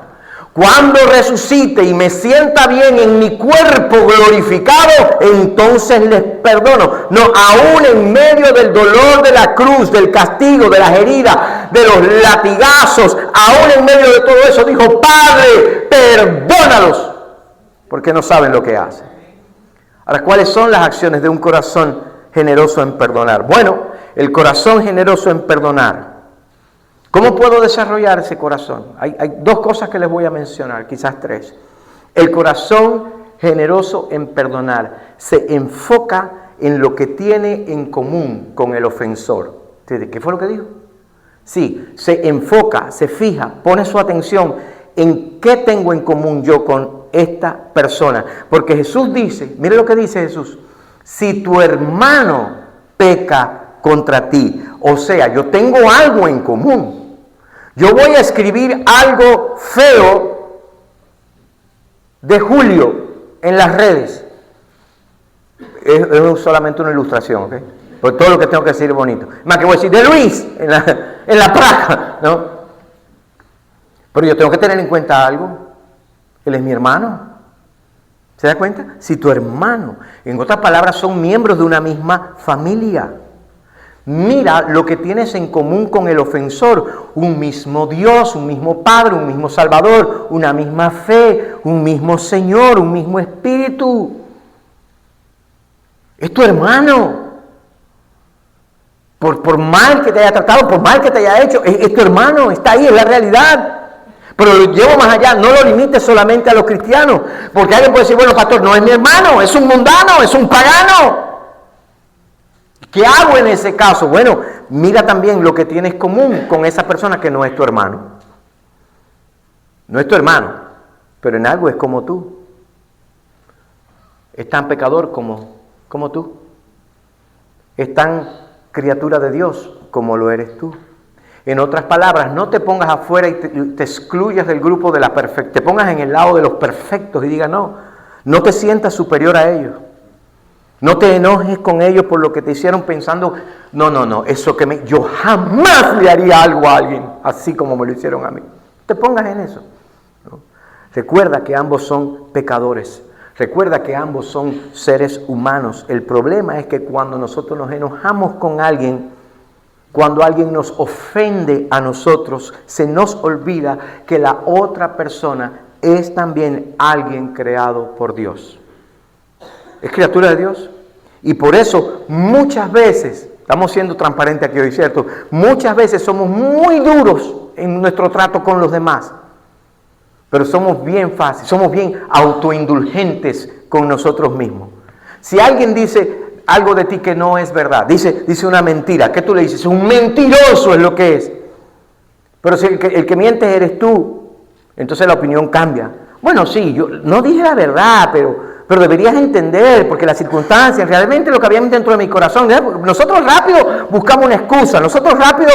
Speaker 1: Cuando resucite y me sienta bien en mi cuerpo glorificado, entonces les perdono. No, aún en medio del dolor de la cruz, del castigo, de las heridas, de los latigazos, aún en medio de todo eso, dijo, Padre, perdónalos, porque no saben lo que hacen. Ahora, ¿cuáles son las acciones de un corazón generoso en perdonar? Bueno, el corazón generoso en perdonar. ¿Cómo puedo desarrollar ese corazón? Hay dos cosas que les voy a mencionar, quizás tres. El corazón generoso en perdonar se enfoca en lo que tiene en común con el ofensor. ¿Qué fue lo que dijo? Sí, se enfoca, se fija, pone su atención en qué tengo en común yo con esta persona. Porque Jesús dice, mire lo que dice Jesús, si tu hermano peca contra ti, o sea, yo tengo algo en común. Yo voy a escribir algo feo de Julio en las redes. Es solamente una ilustración, ¿ok? Porque todo lo que tengo que decir es bonito. Más que voy a decir de Luis en la placa, ¿no? Pero yo tengo que tener en cuenta algo. Él es mi hermano. ¿Se da cuenta? Si tu hermano, en otras palabras, son miembros de una misma familia. Mira lo que tienes en común con el ofensor. Un mismo Dios, un mismo Padre, un mismo Salvador, una misma fe, un mismo Señor, un mismo Espíritu. Es tu hermano. Por mal que te haya tratado, por mal que te haya hecho, es tu hermano, está ahí, es la realidad. Pero lo llevo más allá, no lo limites solamente a los cristianos, porque alguien puede decir, bueno, pastor, no es mi hermano, es un mundano, es un pagano. ¿Qué hago en ese caso? Bueno, mira también lo que tienes común con esa persona que no es tu hermano. No es tu hermano, pero en algo es como tú. Es tan pecador como tú. Es tan criatura de Dios como lo eres tú. En otras palabras, no te pongas afuera y te excluyas del grupo de la perfecta. Te pongas en el lado de los perfectos y digas, no te sientas superior a ellos. No te enojes con ellos por lo que te hicieron pensando, no, eso que yo jamás le haría algo a alguien, así como me lo hicieron a mí. Te pongas en eso. ¿No? Recuerda que ambos son pecadores. Recuerda que ambos son seres humanos. El problema es que cuando nosotros nos enojamos con alguien, cuando alguien nos ofende a nosotros, se nos olvida que la otra persona es también alguien creado por Dios. Es criatura de Dios. Y por eso muchas veces, estamos siendo transparentes aquí hoy, ¿cierto? Muchas veces somos muy duros en nuestro trato con los demás. Pero somos bien fáciles, somos bien autoindulgentes con nosotros mismos. Si alguien dice algo de ti que no es verdad, dice una mentira, ¿qué tú le dices? Un mentiroso es lo que es. Pero si el que miente eres tú, entonces la opinión cambia. Bueno, sí, yo no dije la verdad, pero deberías entender, porque las circunstancias, realmente lo que había dentro de mi corazón, nosotros rápido buscamos una excusa, nosotros rápido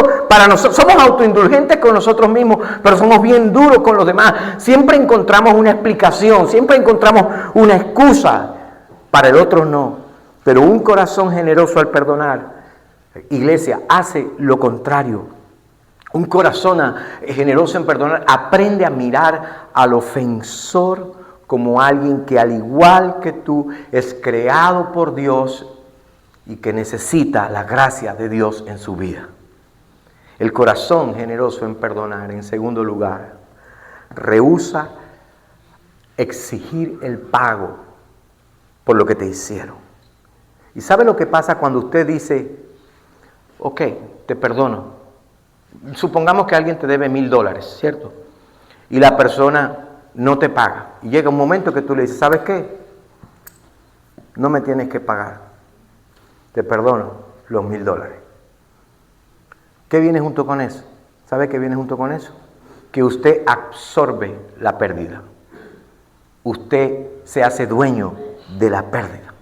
Speaker 1: somos autoindulgentes con nosotros mismos, pero somos bien duros con los demás. Siempre encontramos una explicación, siempre encontramos una excusa, para el otro no. Pero un corazón generoso al perdonar, iglesia, hace lo contrario. Un corazón generoso en perdonar aprende a mirar al ofensor como alguien que al igual que tú es creado por Dios y que necesita la gracia de Dios en su vida. El corazón generoso en perdonar, en segundo lugar, rehúsa exigir el pago por lo que te hicieron. ¿Y sabe lo que pasa cuando usted dice, ok, te perdono? Supongamos que alguien te debe $1,000, ¿cierto? Y la persona no te paga. Y llega un momento que tú le dices, ¿sabes qué? No me tienes que pagar. Te perdono los $1,000. ¿Qué viene junto con eso? ¿Sabe qué viene junto con eso? Que usted absorbe la pérdida. Usted se hace dueño de la pérdida.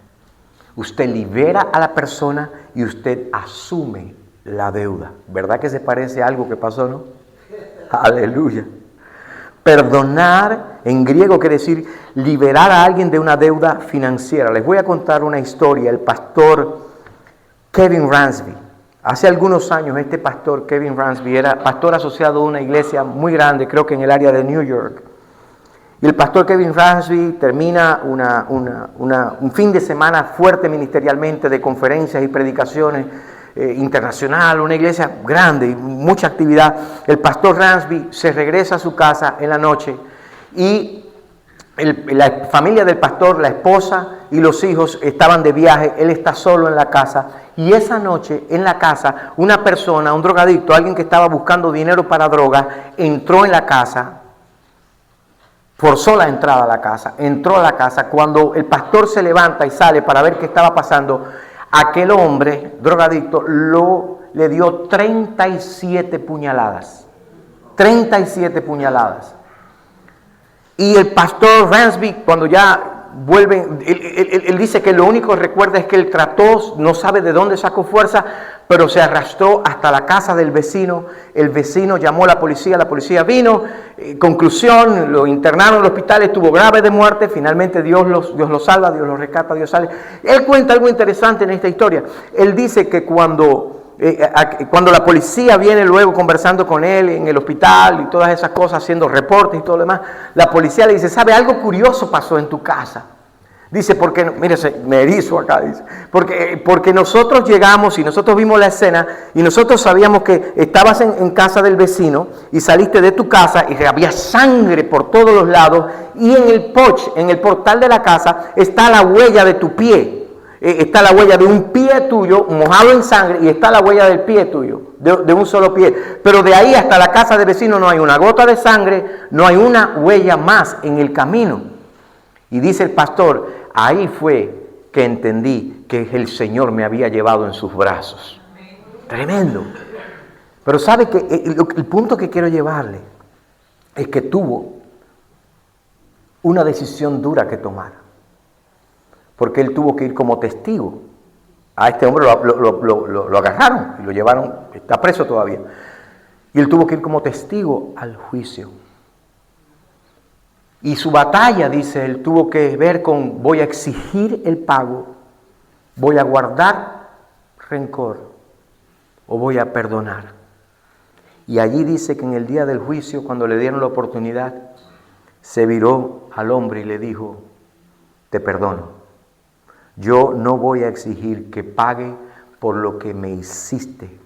Speaker 1: Usted libera a la persona y usted asume la deuda. ¿Verdad que se parece a algo que pasó, no? Aleluya. Perdonar en griego quiere decir liberar a alguien de una deuda financiera. Les voy a contar una historia. El pastor Kevin Ransby. Hace algunos años este pastor Kevin Ransby era pastor asociado de una iglesia muy grande, creo que en el área de New York. Y el pastor Kevin Ransby termina un fin de semana fuerte ministerialmente de conferencias y predicaciones internacional, una iglesia grande, mucha actividad. El pastor Ransby se regresa a su casa en la noche y la familia del pastor, la esposa y los hijos estaban de viaje, él está solo en la casa y esa noche en la casa una persona, un drogadicto, alguien que estaba buscando dinero para droga, entró en la casa, forzó la entrada a la casa, entró a la casa. Cuando el pastor se levanta y sale para ver qué estaba pasando, aquel hombre drogadicto le dio 37 puñaladas. 37 puñaladas. Y el pastor Ransby, cuando ya vuelven, él dice que lo único que recuerda es que él trató, no sabe de dónde sacó fuerza, pero se arrastró hasta la casa del vecino. El vecino llamó a la policía vino. Conclusión, lo internaron en el hospital, estuvo grave de muerte. Finalmente Dios lo salva, Dios lo rescata, Dios sale. Él cuenta algo interesante en esta historia. Él dice que cuando la policía viene luego conversando con él en el hospital y todas esas cosas, haciendo reportes y todo lo demás, la policía le dice, ¿sabe? Algo curioso pasó en tu casa. Dice, porque, mírese, me erizo acá, dice, porque nosotros llegamos y nosotros vimos la escena y nosotros sabíamos que estabas en casa del vecino y saliste de tu casa y había sangre por todos los lados y en el portal de la casa está la huella de tu pie. Está la huella de un pie tuyo mojado en sangre y está la huella del pie tuyo, de un solo pie. Pero de ahí hasta la casa del vecino no hay una gota de sangre, no hay una huella más en el camino. Y dice el pastor, ahí fue que entendí que el Señor me había llevado en sus brazos. Tremendo. Pero sabe que el punto que quiero llevarle es que tuvo una decisión dura que tomar. Porque él tuvo que ir como testigo. A este hombre lo agarraron y lo llevaron, está preso todavía. Y él tuvo que ir como testigo al juicio. Y su batalla, dice él, tuvo que ver con: voy a exigir el pago, voy a guardar rencor o voy a perdonar. Y allí dice que en el día del juicio, cuando le dieron la oportunidad, se viró al hombre y le dijo: te perdono. Yo no voy a exigir que pague por lo que me hiciste.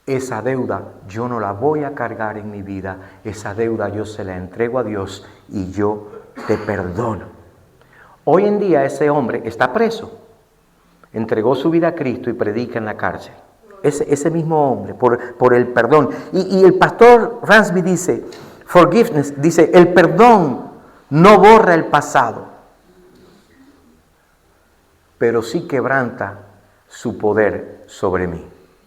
Speaker 1: Esa deuda yo no la voy a cargar en mi vida. Esa deuda yo se la entrego a Dios y yo te perdono. Hoy en día ese hombre está preso. Entregó su vida a Cristo y predica en la cárcel. Ese mismo hombre, por el perdón. Y el pastor Ransby dice, forgiveness, dice, el perdón no borra el pasado, pero sí quebranta su poder sobre mí.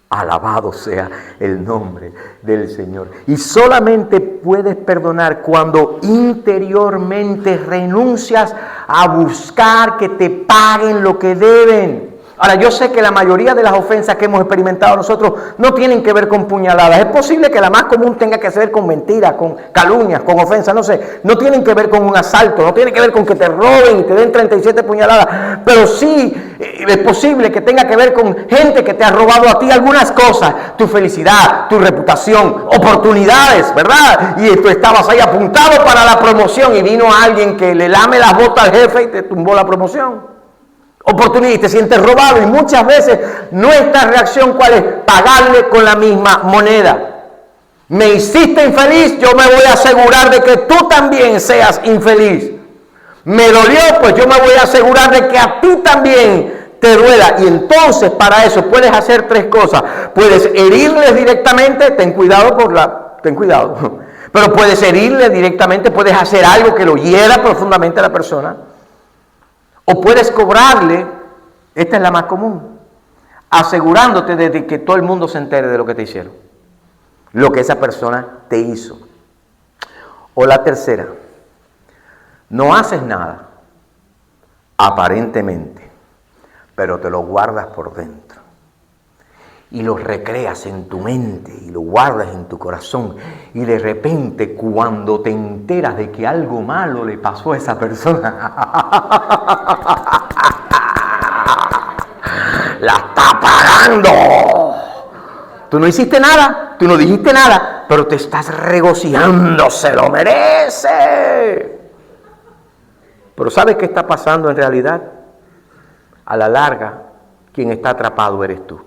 Speaker 1: Alabado sea el nombre del Señor. Y solamente puedes perdonar cuando interiormente renuncias a buscar que te paguen lo que deben. Ahora, yo sé que la mayoría de las ofensas que hemos experimentado nosotros no tienen que ver con puñaladas. Es posible que la más común tenga que ver con mentiras, con calumnias, con ofensas, no sé. No tienen que ver con un asalto, no tiene que ver con que te roben y te den 37 puñaladas. Pero sí es posible que tenga que ver con gente que te ha robado a ti algunas cosas. Tu felicidad, tu reputación, oportunidades, ¿verdad? Y tú estabas ahí apuntado para la promoción y vino alguien que le lame las botas al jefe y te tumbó la promoción. Oportunidad y te sientes robado, y muchas veces nuestra reacción, ¿cuál es? Pagarle con la misma moneda. Me hiciste infeliz, yo me voy a asegurar de que tú también seas infeliz. Me dolió, pues yo me voy a asegurar de que a ti también te duela. Y entonces para eso puedes hacer tres cosas. Puedes herirles directamente, ten cuidado, pero puedes herirle directamente, puedes hacer algo que lo hiera profundamente a la persona. O puedes cobrarle, esta es la más común, asegurándote de que todo el mundo se entere de lo que te hicieron, lo que esa persona te hizo. O la tercera, no haces nada, aparentemente, pero te lo guardas por dentro. Y lo recreas en tu mente y lo guardas en tu corazón. Y de repente, cuando te enteras de que algo malo le pasó a esa persona, la está pagando. Tú no hiciste nada, tú no dijiste nada, pero te estás regocijando, se lo merece. Pero ¿sabes qué está pasando en realidad? A la larga, quien está atrapado eres tú.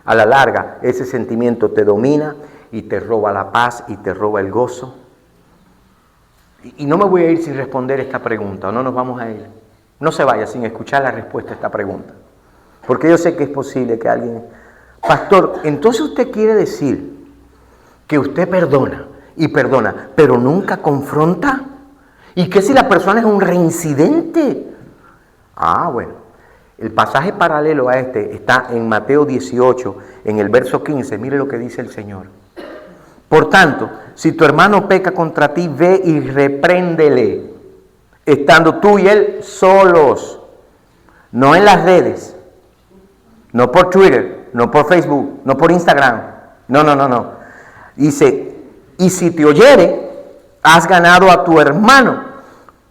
Speaker 1: A la larga, ese sentimiento te domina y te roba la paz y te roba el gozo. Y no me voy a ir sin responder esta pregunta, o no nos vamos a ir. No se vaya sin escuchar la respuesta a esta pregunta. Porque yo sé que es posible que alguien... Pastor, entonces usted quiere decir que usted perdona y perdona, pero nunca confronta. ¿Y qué si la persona es un reincidente? Ah, bueno. El pasaje paralelo a este está en Mateo 18, en el verso 15. Mire lo que dice el Señor. Por tanto, si tu hermano peca contra ti, ve y repréndele, estando tú y él solos, no en las redes, no por Twitter, no por Facebook, no por Instagram. No. Dice, y si te oyere, has ganado a tu hermano.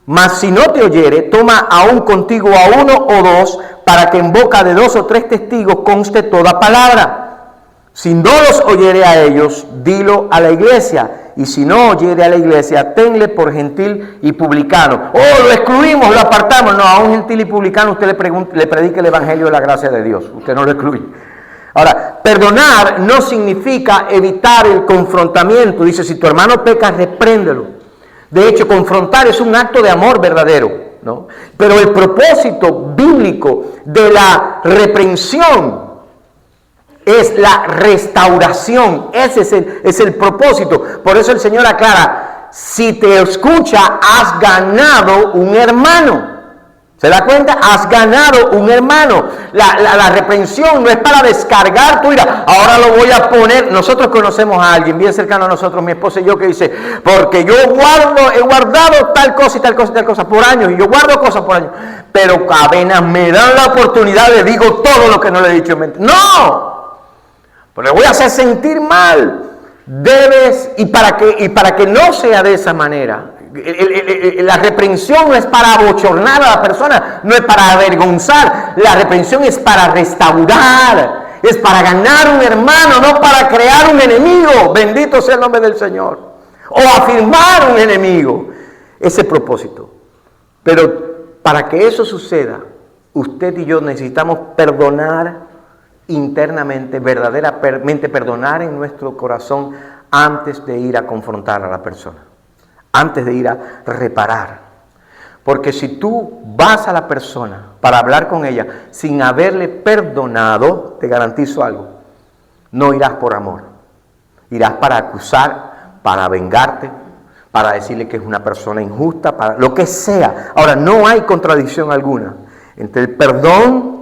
Speaker 1: Mas si no te oyere, toma aún contigo a uno o dos, para que en boca de 2 o 3 testigos conste toda palabra. Si no los oyere a ellos, dilo a la iglesia. Y si no oyere a la iglesia, tenle por gentil y publicano. Oh, lo excluimos, lo apartamos. No, a un gentil y publicano usted le predique el evangelio de la gracia de Dios. Usted no lo excluye. Ahora, perdonar no significa evitar el confrontamiento. Dice, si tu hermano peca, repréndelo. De hecho, confrontar es un acto de amor verdadero, ¿no? Pero el propósito bíblico de la reprensión es la restauración. Ese es el propósito. Por eso el Señor aclara, si te escucha, has ganado un hermano. ¿Se da cuenta? Has ganado un hermano. La reprensión no es para descargar tu ira. Ahora lo voy a poner. Nosotros conocemos a alguien bien cercano a nosotros, mi esposa y yo, que dice, porque yo he guardado tal cosa y tal cosa y tal cosa por años, y yo guardo cosas por años, pero apenas me dan la oportunidad le digo todo lo que no le he dicho en mente. ¡No! Pero le voy a hacer sentir mal. Debes, y para que no sea de esa manera, la reprensión no es para abochornar a la persona, no es para avergonzar. La reprensión es para restaurar, es para ganar un hermano, no para crear un enemigo. Bendito sea el nombre del Señor. O afirmar un enemigo. Ese propósito. Pero para que eso suceda, usted y yo necesitamos perdonar internamente, verdaderamente perdonar en nuestro corazón antes de ir a confrontar a la persona, antes de ir a reparar. Porque si tú vas a la persona para hablar con ella sin haberle perdonado, te garantizo algo, no irás por amor, irás para acusar, para vengarte, para decirle que es una persona injusta, para lo que sea. Ahora, no hay contradicción alguna entre el perdón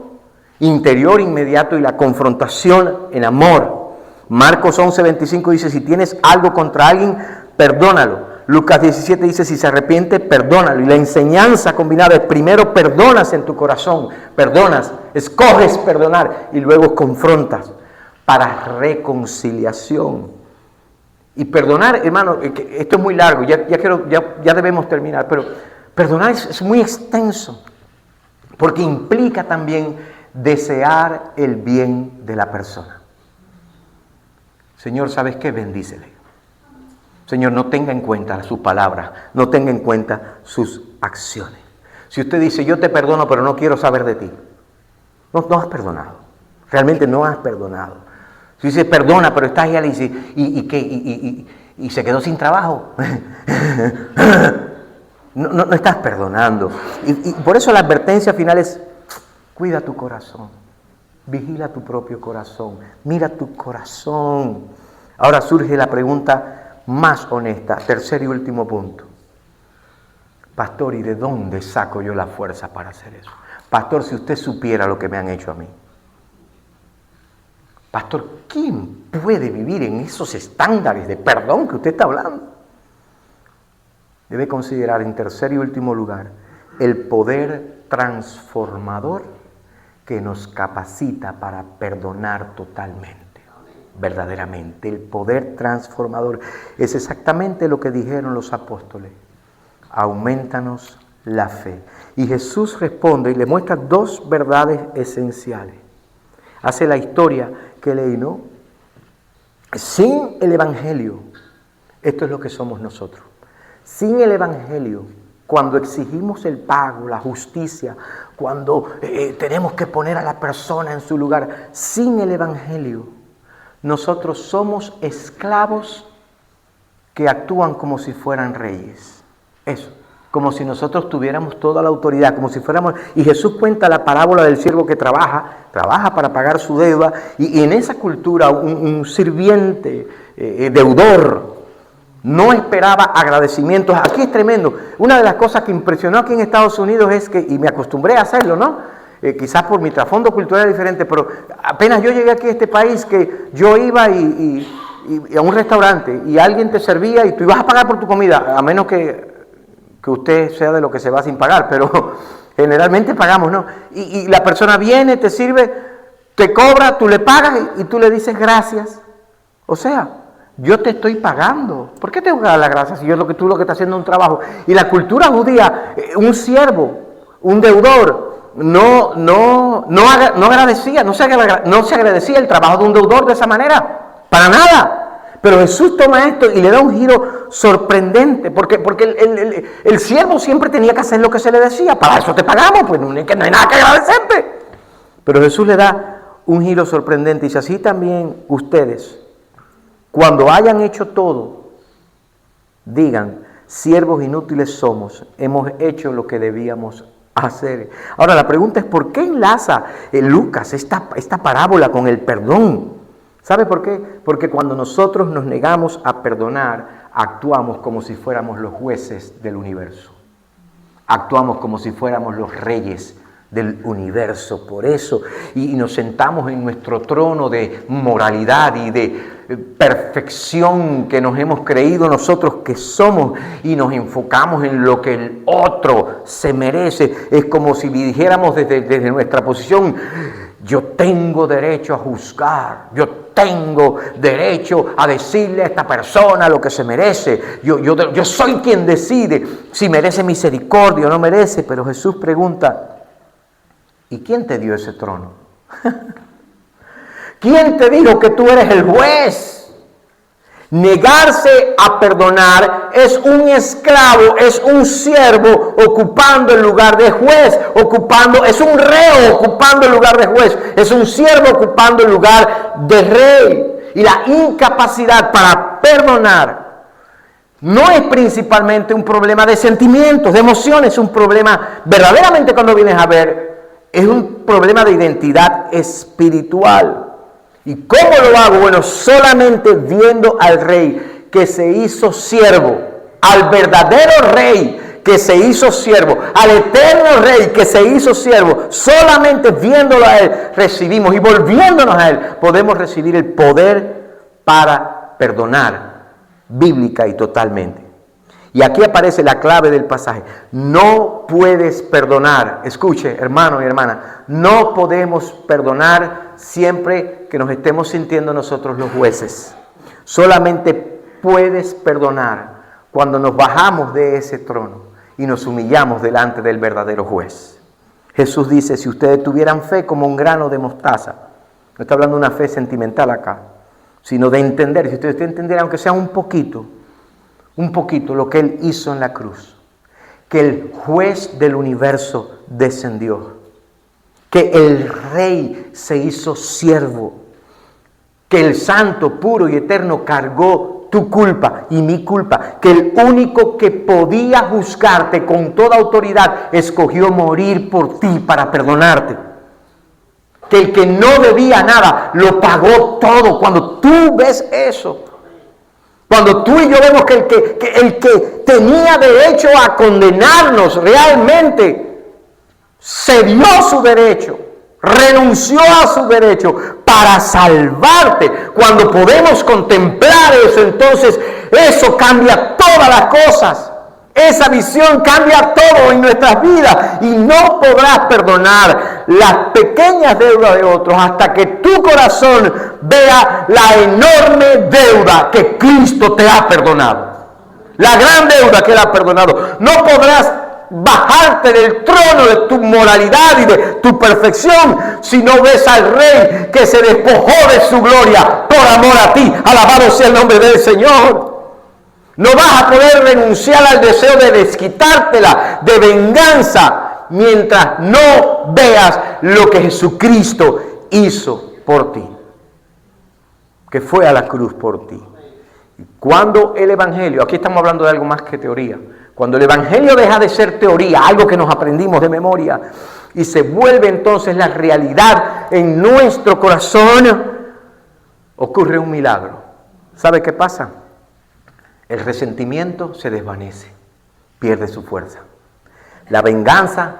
Speaker 1: interior inmediato y la confrontación en amor. Marcos 11:25 dice, si tienes algo contra alguien, perdónalo. Lucas 17 dice, si se arrepiente, perdónalo. Y la enseñanza combinada es, primero perdonas en tu corazón, perdonas, escoges perdonar y luego confrontas para reconciliación. Y perdonar, hermano, esto es muy largo, ya debemos terminar, pero perdonar es muy extenso, porque implica también desear el bien de la persona. Señor, ¿sabes qué? Bendícele. Señor, no tenga en cuenta sus palabras, no tenga en cuenta sus acciones. Si usted dice, yo te perdono, pero no quiero saber de ti, no has perdonado. Realmente no has perdonado. Si dice, perdona, pero estás ahí y se quedó sin trabajo. No estás perdonando. Y por eso la advertencia final es, cuida tu corazón, vigila tu propio corazón, mira tu corazón. Ahora surge la pregunta más honesta, tercer y último punto. Pastor, ¿y de dónde saco yo la fuerza para hacer eso? Pastor, si usted supiera lo que me han hecho a mí. Pastor, ¿quién puede vivir en esos estándares de perdón que usted está hablando? Debe considerar en tercer y último lugar el poder transformador que nos capacita para perdonar totalmente, verdaderamente. El poder transformador es exactamente lo que dijeron los apóstoles. Aumentanos la fe. Y Jesús responde y le muestra dos verdades esenciales. Hace la historia que leí, ¿no? Sin el Evangelio, esto es lo que somos nosotros. Sin el Evangelio, cuando exigimos el pago, la justicia, cuando tenemos que poner a la persona en su lugar, sin el Evangelio, nosotros somos esclavos que actúan como si fueran reyes. Eso, como si nosotros tuviéramos toda la autoridad, como si fuéramos... Y Jesús cuenta la parábola del siervo que trabaja para pagar su deuda, y en esa cultura un sirviente deudor no esperaba agradecimientos. Aquí es tremendo. Una de las cosas que impresionó aquí en Estados Unidos es que, y me acostumbré a hacerlo, ¿no? Quizás por mi trasfondo cultural diferente, pero apenas yo llegué aquí a este país, que yo iba y a un restaurante y alguien te servía y tú ibas a pagar por tu comida, a menos que usted sea de lo que se va sin pagar, pero generalmente pagamos, ¿no? Y la persona viene, te sirve, te cobra, tú le pagas y tú le dices gracias. O sea, yo te estoy pagando. ¿Por qué tengo que dar las gracias si tú lo que estás haciendo es un trabajo? Y la cultura judía, un siervo, un deudor, no agradecía el trabajo de un deudor de esa manera, para nada. Pero Jesús toma esto y le da un giro sorprendente, porque el siervo siempre tenía que hacer lo que se le decía. Para eso te pagamos, pues no hay nada que agradecerte. Pero Jesús le da un giro sorprendente y dice, así también ustedes, cuando hayan hecho todo, digan, siervos inútiles somos, hemos hecho lo que debíamos hacer. Ahora la pregunta es, ¿por qué enlaza Lucas esta parábola con el perdón? ¿Sabe por qué? Porque cuando nosotros nos negamos a perdonar, actuamos como si fuéramos los jueces del universo. Actuamos como si fuéramos los reyes del universo. Por eso, y nos sentamos en nuestro trono de moralidad y de perfección que nos hemos creído nosotros que somos, y nos enfocamos en lo que el otro se merece. Es como si dijéramos desde nuestra posición: yo tengo derecho a juzgar, yo tengo derecho a decirle a esta persona lo que se merece. Yo soy quien decide si merece misericordia o no merece. Pero Jesús pregunta: ¿y quién te dio ese trono? ¿Quién te dijo que tú eres el juez? Negarse a perdonar es un esclavo, es un siervo ocupando el lugar de juez, es un reo ocupando el lugar de juez, es un siervo ocupando el lugar de rey. Y la incapacidad para perdonar no es principalmente un problema de sentimientos, de emociones, es un problema verdaderamente, cuando vienes a ver, es un problema de identidad espiritual. ¿Y cómo lo hago? Bueno, solamente viendo al Rey que se hizo siervo, al verdadero Rey que se hizo siervo, al eterno Rey que se hizo siervo. Solamente viéndolo a Él recibimos, y volviéndonos a Él podemos recibir el poder para perdonar bíblica y totalmente. Y aquí aparece la clave del pasaje: no puedes perdonar. Escuche, hermano y hermana, no podemos perdonar siempre que nos estemos sintiendo nosotros los jueces. Solamente puedes perdonar cuando nos bajamos de ese trono y nos humillamos delante del verdadero juez. Jesús dice: si ustedes tuvieran fe como un grano de mostaza. No está hablando de una fe sentimental acá, sino de entender. Si ustedes entendieran, aunque sea un poquito lo que Él hizo en la cruz, que el juez del universo descendió, que el Rey se hizo siervo, que el Santo, puro y eterno cargó tu culpa y mi culpa, que el único que podía juzgarte con toda autoridad escogió morir por ti para perdonarte, que el que no debía nada lo pagó todo. Cuando tú ves eso, cuando tú y yo vemos que el que tenía derecho a condenarnos realmente cedió su derecho, renunció a su derecho para salvarte. Cuando podemos contemplar eso, entonces eso cambia todas las cosas. Esa visión cambia todo en nuestras vidas, y no podrás perdonar las pequeñas deudas de otros hasta que tu corazón vea la enorme deuda que Cristo te ha perdonado. La gran deuda que Él ha perdonado. No podrás bajarte del trono de tu moralidad y de tu perfección si no ves al Rey que se despojó de su gloria por amor a ti. Alabado sea el nombre del Señor. No vas a poder renunciar al deseo de desquitártela, de venganza, mientras no veas lo que Jesucristo hizo por ti, que fue a la cruz por ti. Cuando el Evangelio, aquí estamos hablando de algo más que teoría, cuando el Evangelio deja de ser teoría, algo que nos aprendimos de memoria, y se vuelve entonces la realidad en nuestro corazón, ocurre un milagro. ¿Sabe qué pasa? El resentimiento se desvanece, pierde su fuerza. La venganza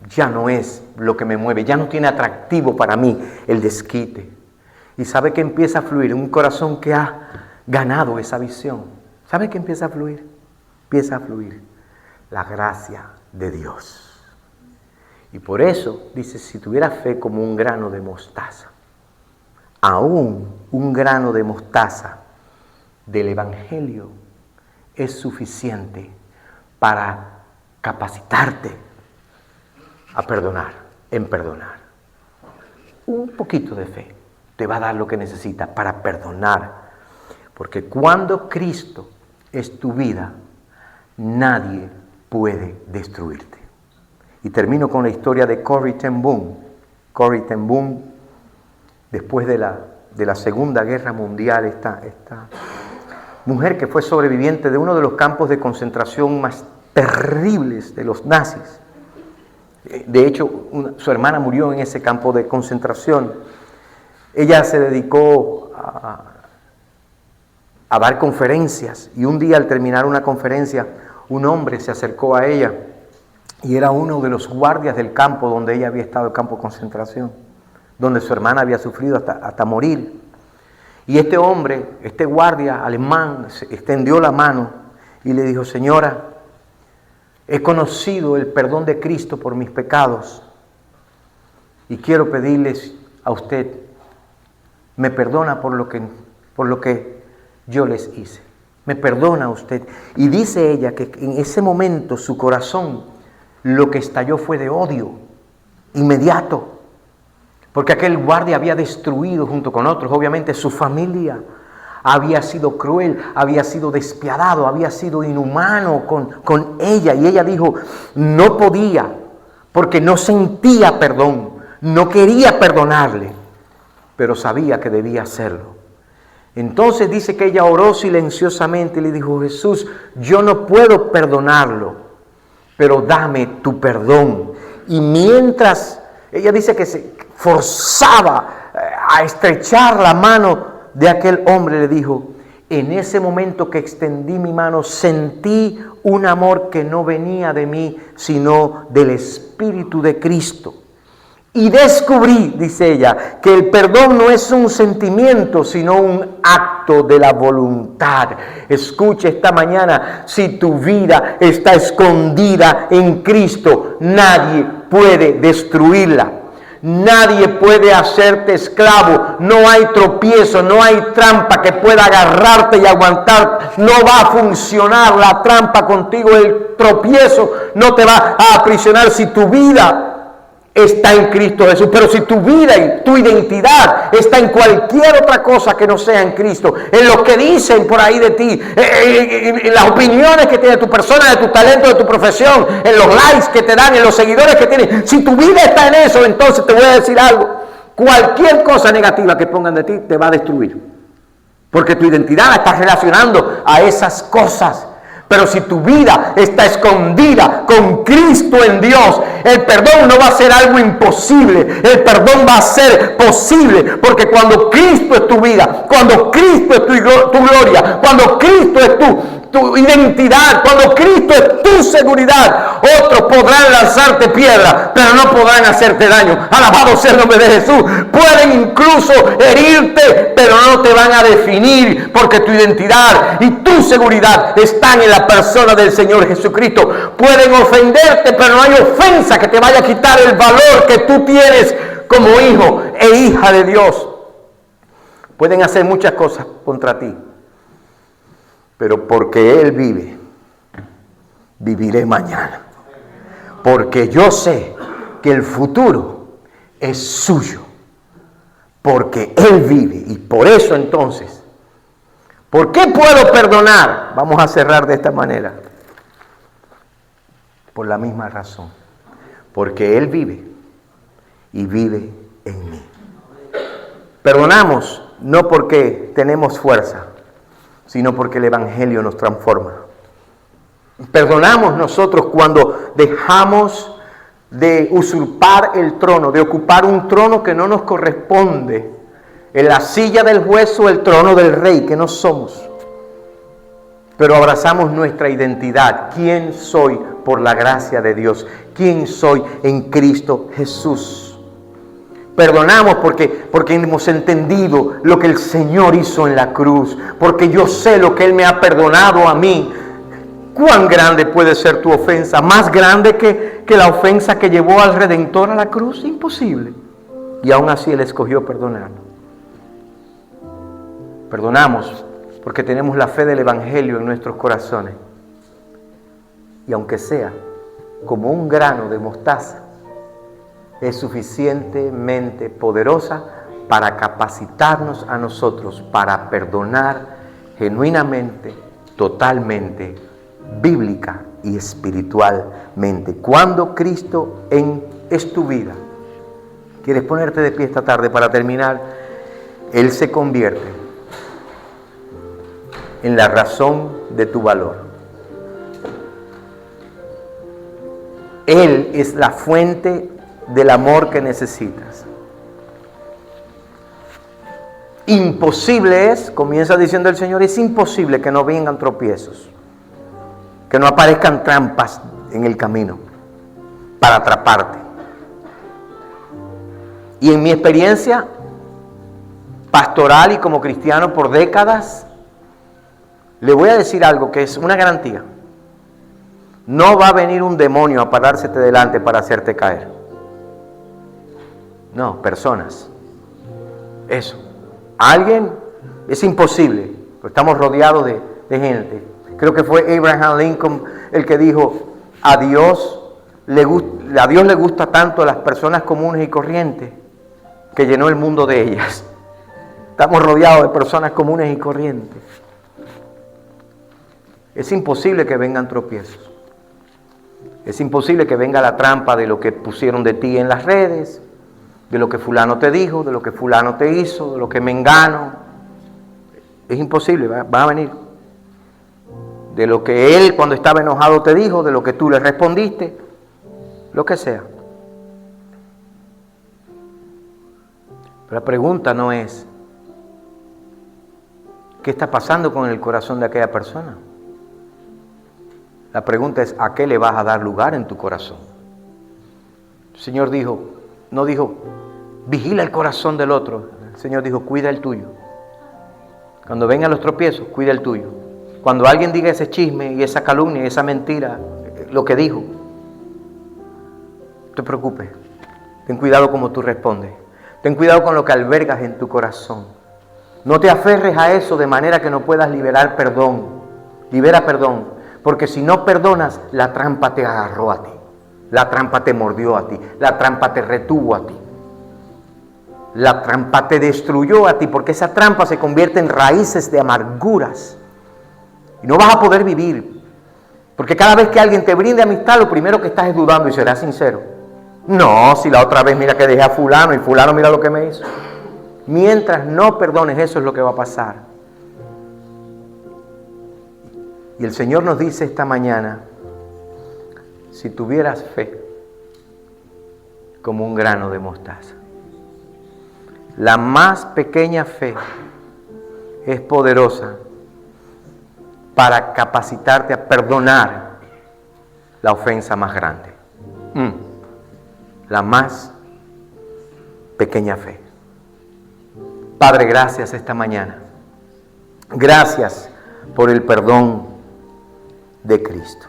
Speaker 1: ya no es lo que me mueve, ya no tiene atractivo para mí el desquite. Y sabe que empieza a fluir un corazón que ha ganado esa visión. ¿Sabe que empieza a fluir? Empieza a fluir la gracia de Dios. Y por eso dice: si tuviera fe como un grano de mostaza, aún un grano de mostaza del Evangelio es suficiente para capacitarte a perdonar, en perdonar. Un poquito de fe te va a dar lo que necesitas para perdonar. Porque cuando Cristo es tu vida, nadie puede destruirte. Y termino con la historia de Corrie ten Boom. Corrie ten Boom, después de la Segunda Guerra Mundial, esta mujer que fue sobreviviente de uno de los campos de concentración más terribles de los nazis. De hecho, su hermana murió en ese campo de concentración. Ella se dedicó a dar conferencias, y un día, al terminar una conferencia, un hombre se acercó a ella Y era uno de los guardias del campo donde ella había estado, el campo de concentración, donde su hermana había sufrido hasta morir. Y este hombre, este guardia alemán, extendió la mano y le dijo: señora, he conocido el perdón de Cristo por mis pecados y quiero pedirles a usted, me perdona por lo que yo les hice. Me perdona usted. Y dice ella que en ese momento su corazón lo que estalló fue de odio inmediato. Porque aquel guardia había destruido junto con otros, obviamente, su familia. Había sido cruel, había sido despiadado, había sido inhumano con ella. Y ella dijo, no podía, porque no sentía perdón, no quería perdonarle, pero sabía que debía hacerlo. Entonces dice que ella oró silenciosamente y le dijo: Jesús, yo no puedo perdonarlo, pero dame tu perdón. Y mientras ella dice que se forzaba a estrechar la mano de aquel hombre, le dijo: en ese momento que extendí mi mano, sentí un amor que no venía de mí, sino del Espíritu de Cristo. Y descubrí, dice ella, que el perdón no es un sentimiento, sino un acto de la voluntad. Escucha esta mañana, si tu vida está escondida en Cristo, nadie puede destruirla. Nadie puede hacerte esclavo. No hay tropiezo, no hay trampa que pueda agarrarte y aguantar. No va a funcionar la trampa contigo. El tropiezo no te va a aprisionar si tu vida está en Cristo Jesús. Pero si tu vida y tu identidad está en cualquier otra cosa que no sea en Cristo, en lo que dicen por ahí de ti, en las opiniones que tiene tu persona, de tu talento, de tu profesión, en los likes que te dan, en los seguidores que tienes, si tu vida está en eso, entonces te voy a decir algo: cualquier cosa negativa que pongan de ti te va a destruir, porque tu identidad la estás relacionando a esas cosas. Pero si tu vida está escondida con Cristo en Dios, el perdón no va a ser algo imposible. El perdón va a ser posible. Porque cuando Cristo es tu vida, cuando Cristo es tu gloria, cuando Cristo es tu identidad, cuando Cristo es tu seguridad, otros podrán lanzarte piedra, pero no podrán hacerte daño. Alabado sea el nombre de Jesús. Pueden incluso herirte, pero no te van a definir, porque tu identidad y tu seguridad están en la persona del Señor Jesucristo. Pueden ofenderte, pero no hay ofensa que te vaya a quitar el valor que tú tienes como hijo e hija de Dios. Pueden hacer muchas cosas contra ti, pero porque Él vive, viviré mañana. Porque yo sé que el futuro es suyo. Porque Él vive. Y por eso entonces, ¿por qué puedo perdonar? Vamos a cerrar de esta manera. Por la misma razón. Porque Él vive y vive en mí. Perdonamos no porque tenemos fuerza, sino porque el Evangelio nos transforma. Perdonamos nosotros cuando dejamos de usurpar el trono, de ocupar un trono que no nos corresponde, en la silla del juez o el trono del rey, que no somos. Pero abrazamos nuestra identidad. ¿Quién soy por la gracia de Dios? ¿Quién soy en Cristo Jesús? Perdonamos porque hemos entendido lo que el Señor hizo en la cruz. Porque yo sé lo que Él me ha perdonado a mí. ¿Cuán grande puede ser tu ofensa? ¿Más grande que la ofensa que llevó al Redentor a la cruz? Imposible. Y aún así Él escogió perdonarnos. Perdonamos porque tenemos la fe del Evangelio en nuestros corazones. Y aunque sea como un grano de mostaza, es suficientemente poderosa para capacitarnos a nosotros para perdonar genuinamente, totalmente, bíblica y espiritualmente. Cuando Cristo es tu vida, quieres ponerte de pie esta tarde para terminar, Él se convierte en la razón de tu valor. Él es la fuente del amor que necesitas. Imposible es, comienza diciendo el Señor, es imposible que no vengan tropiezos, que no aparezcan trampas en el camino. para atraparte. Y en mi experiencia pastoral y como cristiano por décadas, le voy a decir algo que es una garantía. No va a venir un demonio a parársete delante para hacerte caer. No, personas. Eso. Alguien es imposible. Estamos rodeados de gente. Creo que fue Abraham Lincoln el que dijo, a Dios le gusta tanto a las personas comunes y corrientes que llenó el mundo de ellas. Estamos rodeados de personas comunes y corrientes. Es imposible que vengan tropiezos. Es imposible que venga la trampa de lo que pusieron de ti en las redes, de lo que fulano te dijo, de lo que fulano te hizo, de lo que mengano. Es imposible, va a venir. De lo que él cuando estaba enojado te dijo, de lo que tú le respondiste, lo que sea. Pero la pregunta no es, ¿qué está pasando con el corazón de aquella persona? La pregunta es, ¿a qué le vas a dar lugar en tu corazón? El Señor no dijo, vigila el corazón del otro. El Señor dijo, cuida el tuyo. Cuando vengan los tropiezos, cuida el tuyo. Cuando alguien diga ese chisme y esa calumnia y esa mentira, lo que dijo, no te preocupes. Ten cuidado como tú respondes. Ten cuidado con lo que albergas en tu corazón. No te aferres a eso de manera que no puedas liberar perdón. Libera perdón. Porque si no perdonas, la trampa te agarró a ti. La trampa te mordió a ti. La trampa te retuvo a ti. La trampa te destruyó a ti, porque esa trampa se convierte en raíces de amarguras. Y no vas a poder vivir. Porque cada vez que alguien te brinde amistad, lo primero que estás es dudando, y serás sincero. No, si la otra vez mira que dejé a fulano y fulano mira lo que me hizo. Mientras no perdones, eso es lo que va a pasar. Y el Señor nos dice esta mañana, si tuvieras fe como un grano de mostaza. La más pequeña fe es poderosa para capacitarte a perdonar la ofensa más grande. La más pequeña fe. Padre, gracias esta mañana. Gracias por el perdón de Cristo.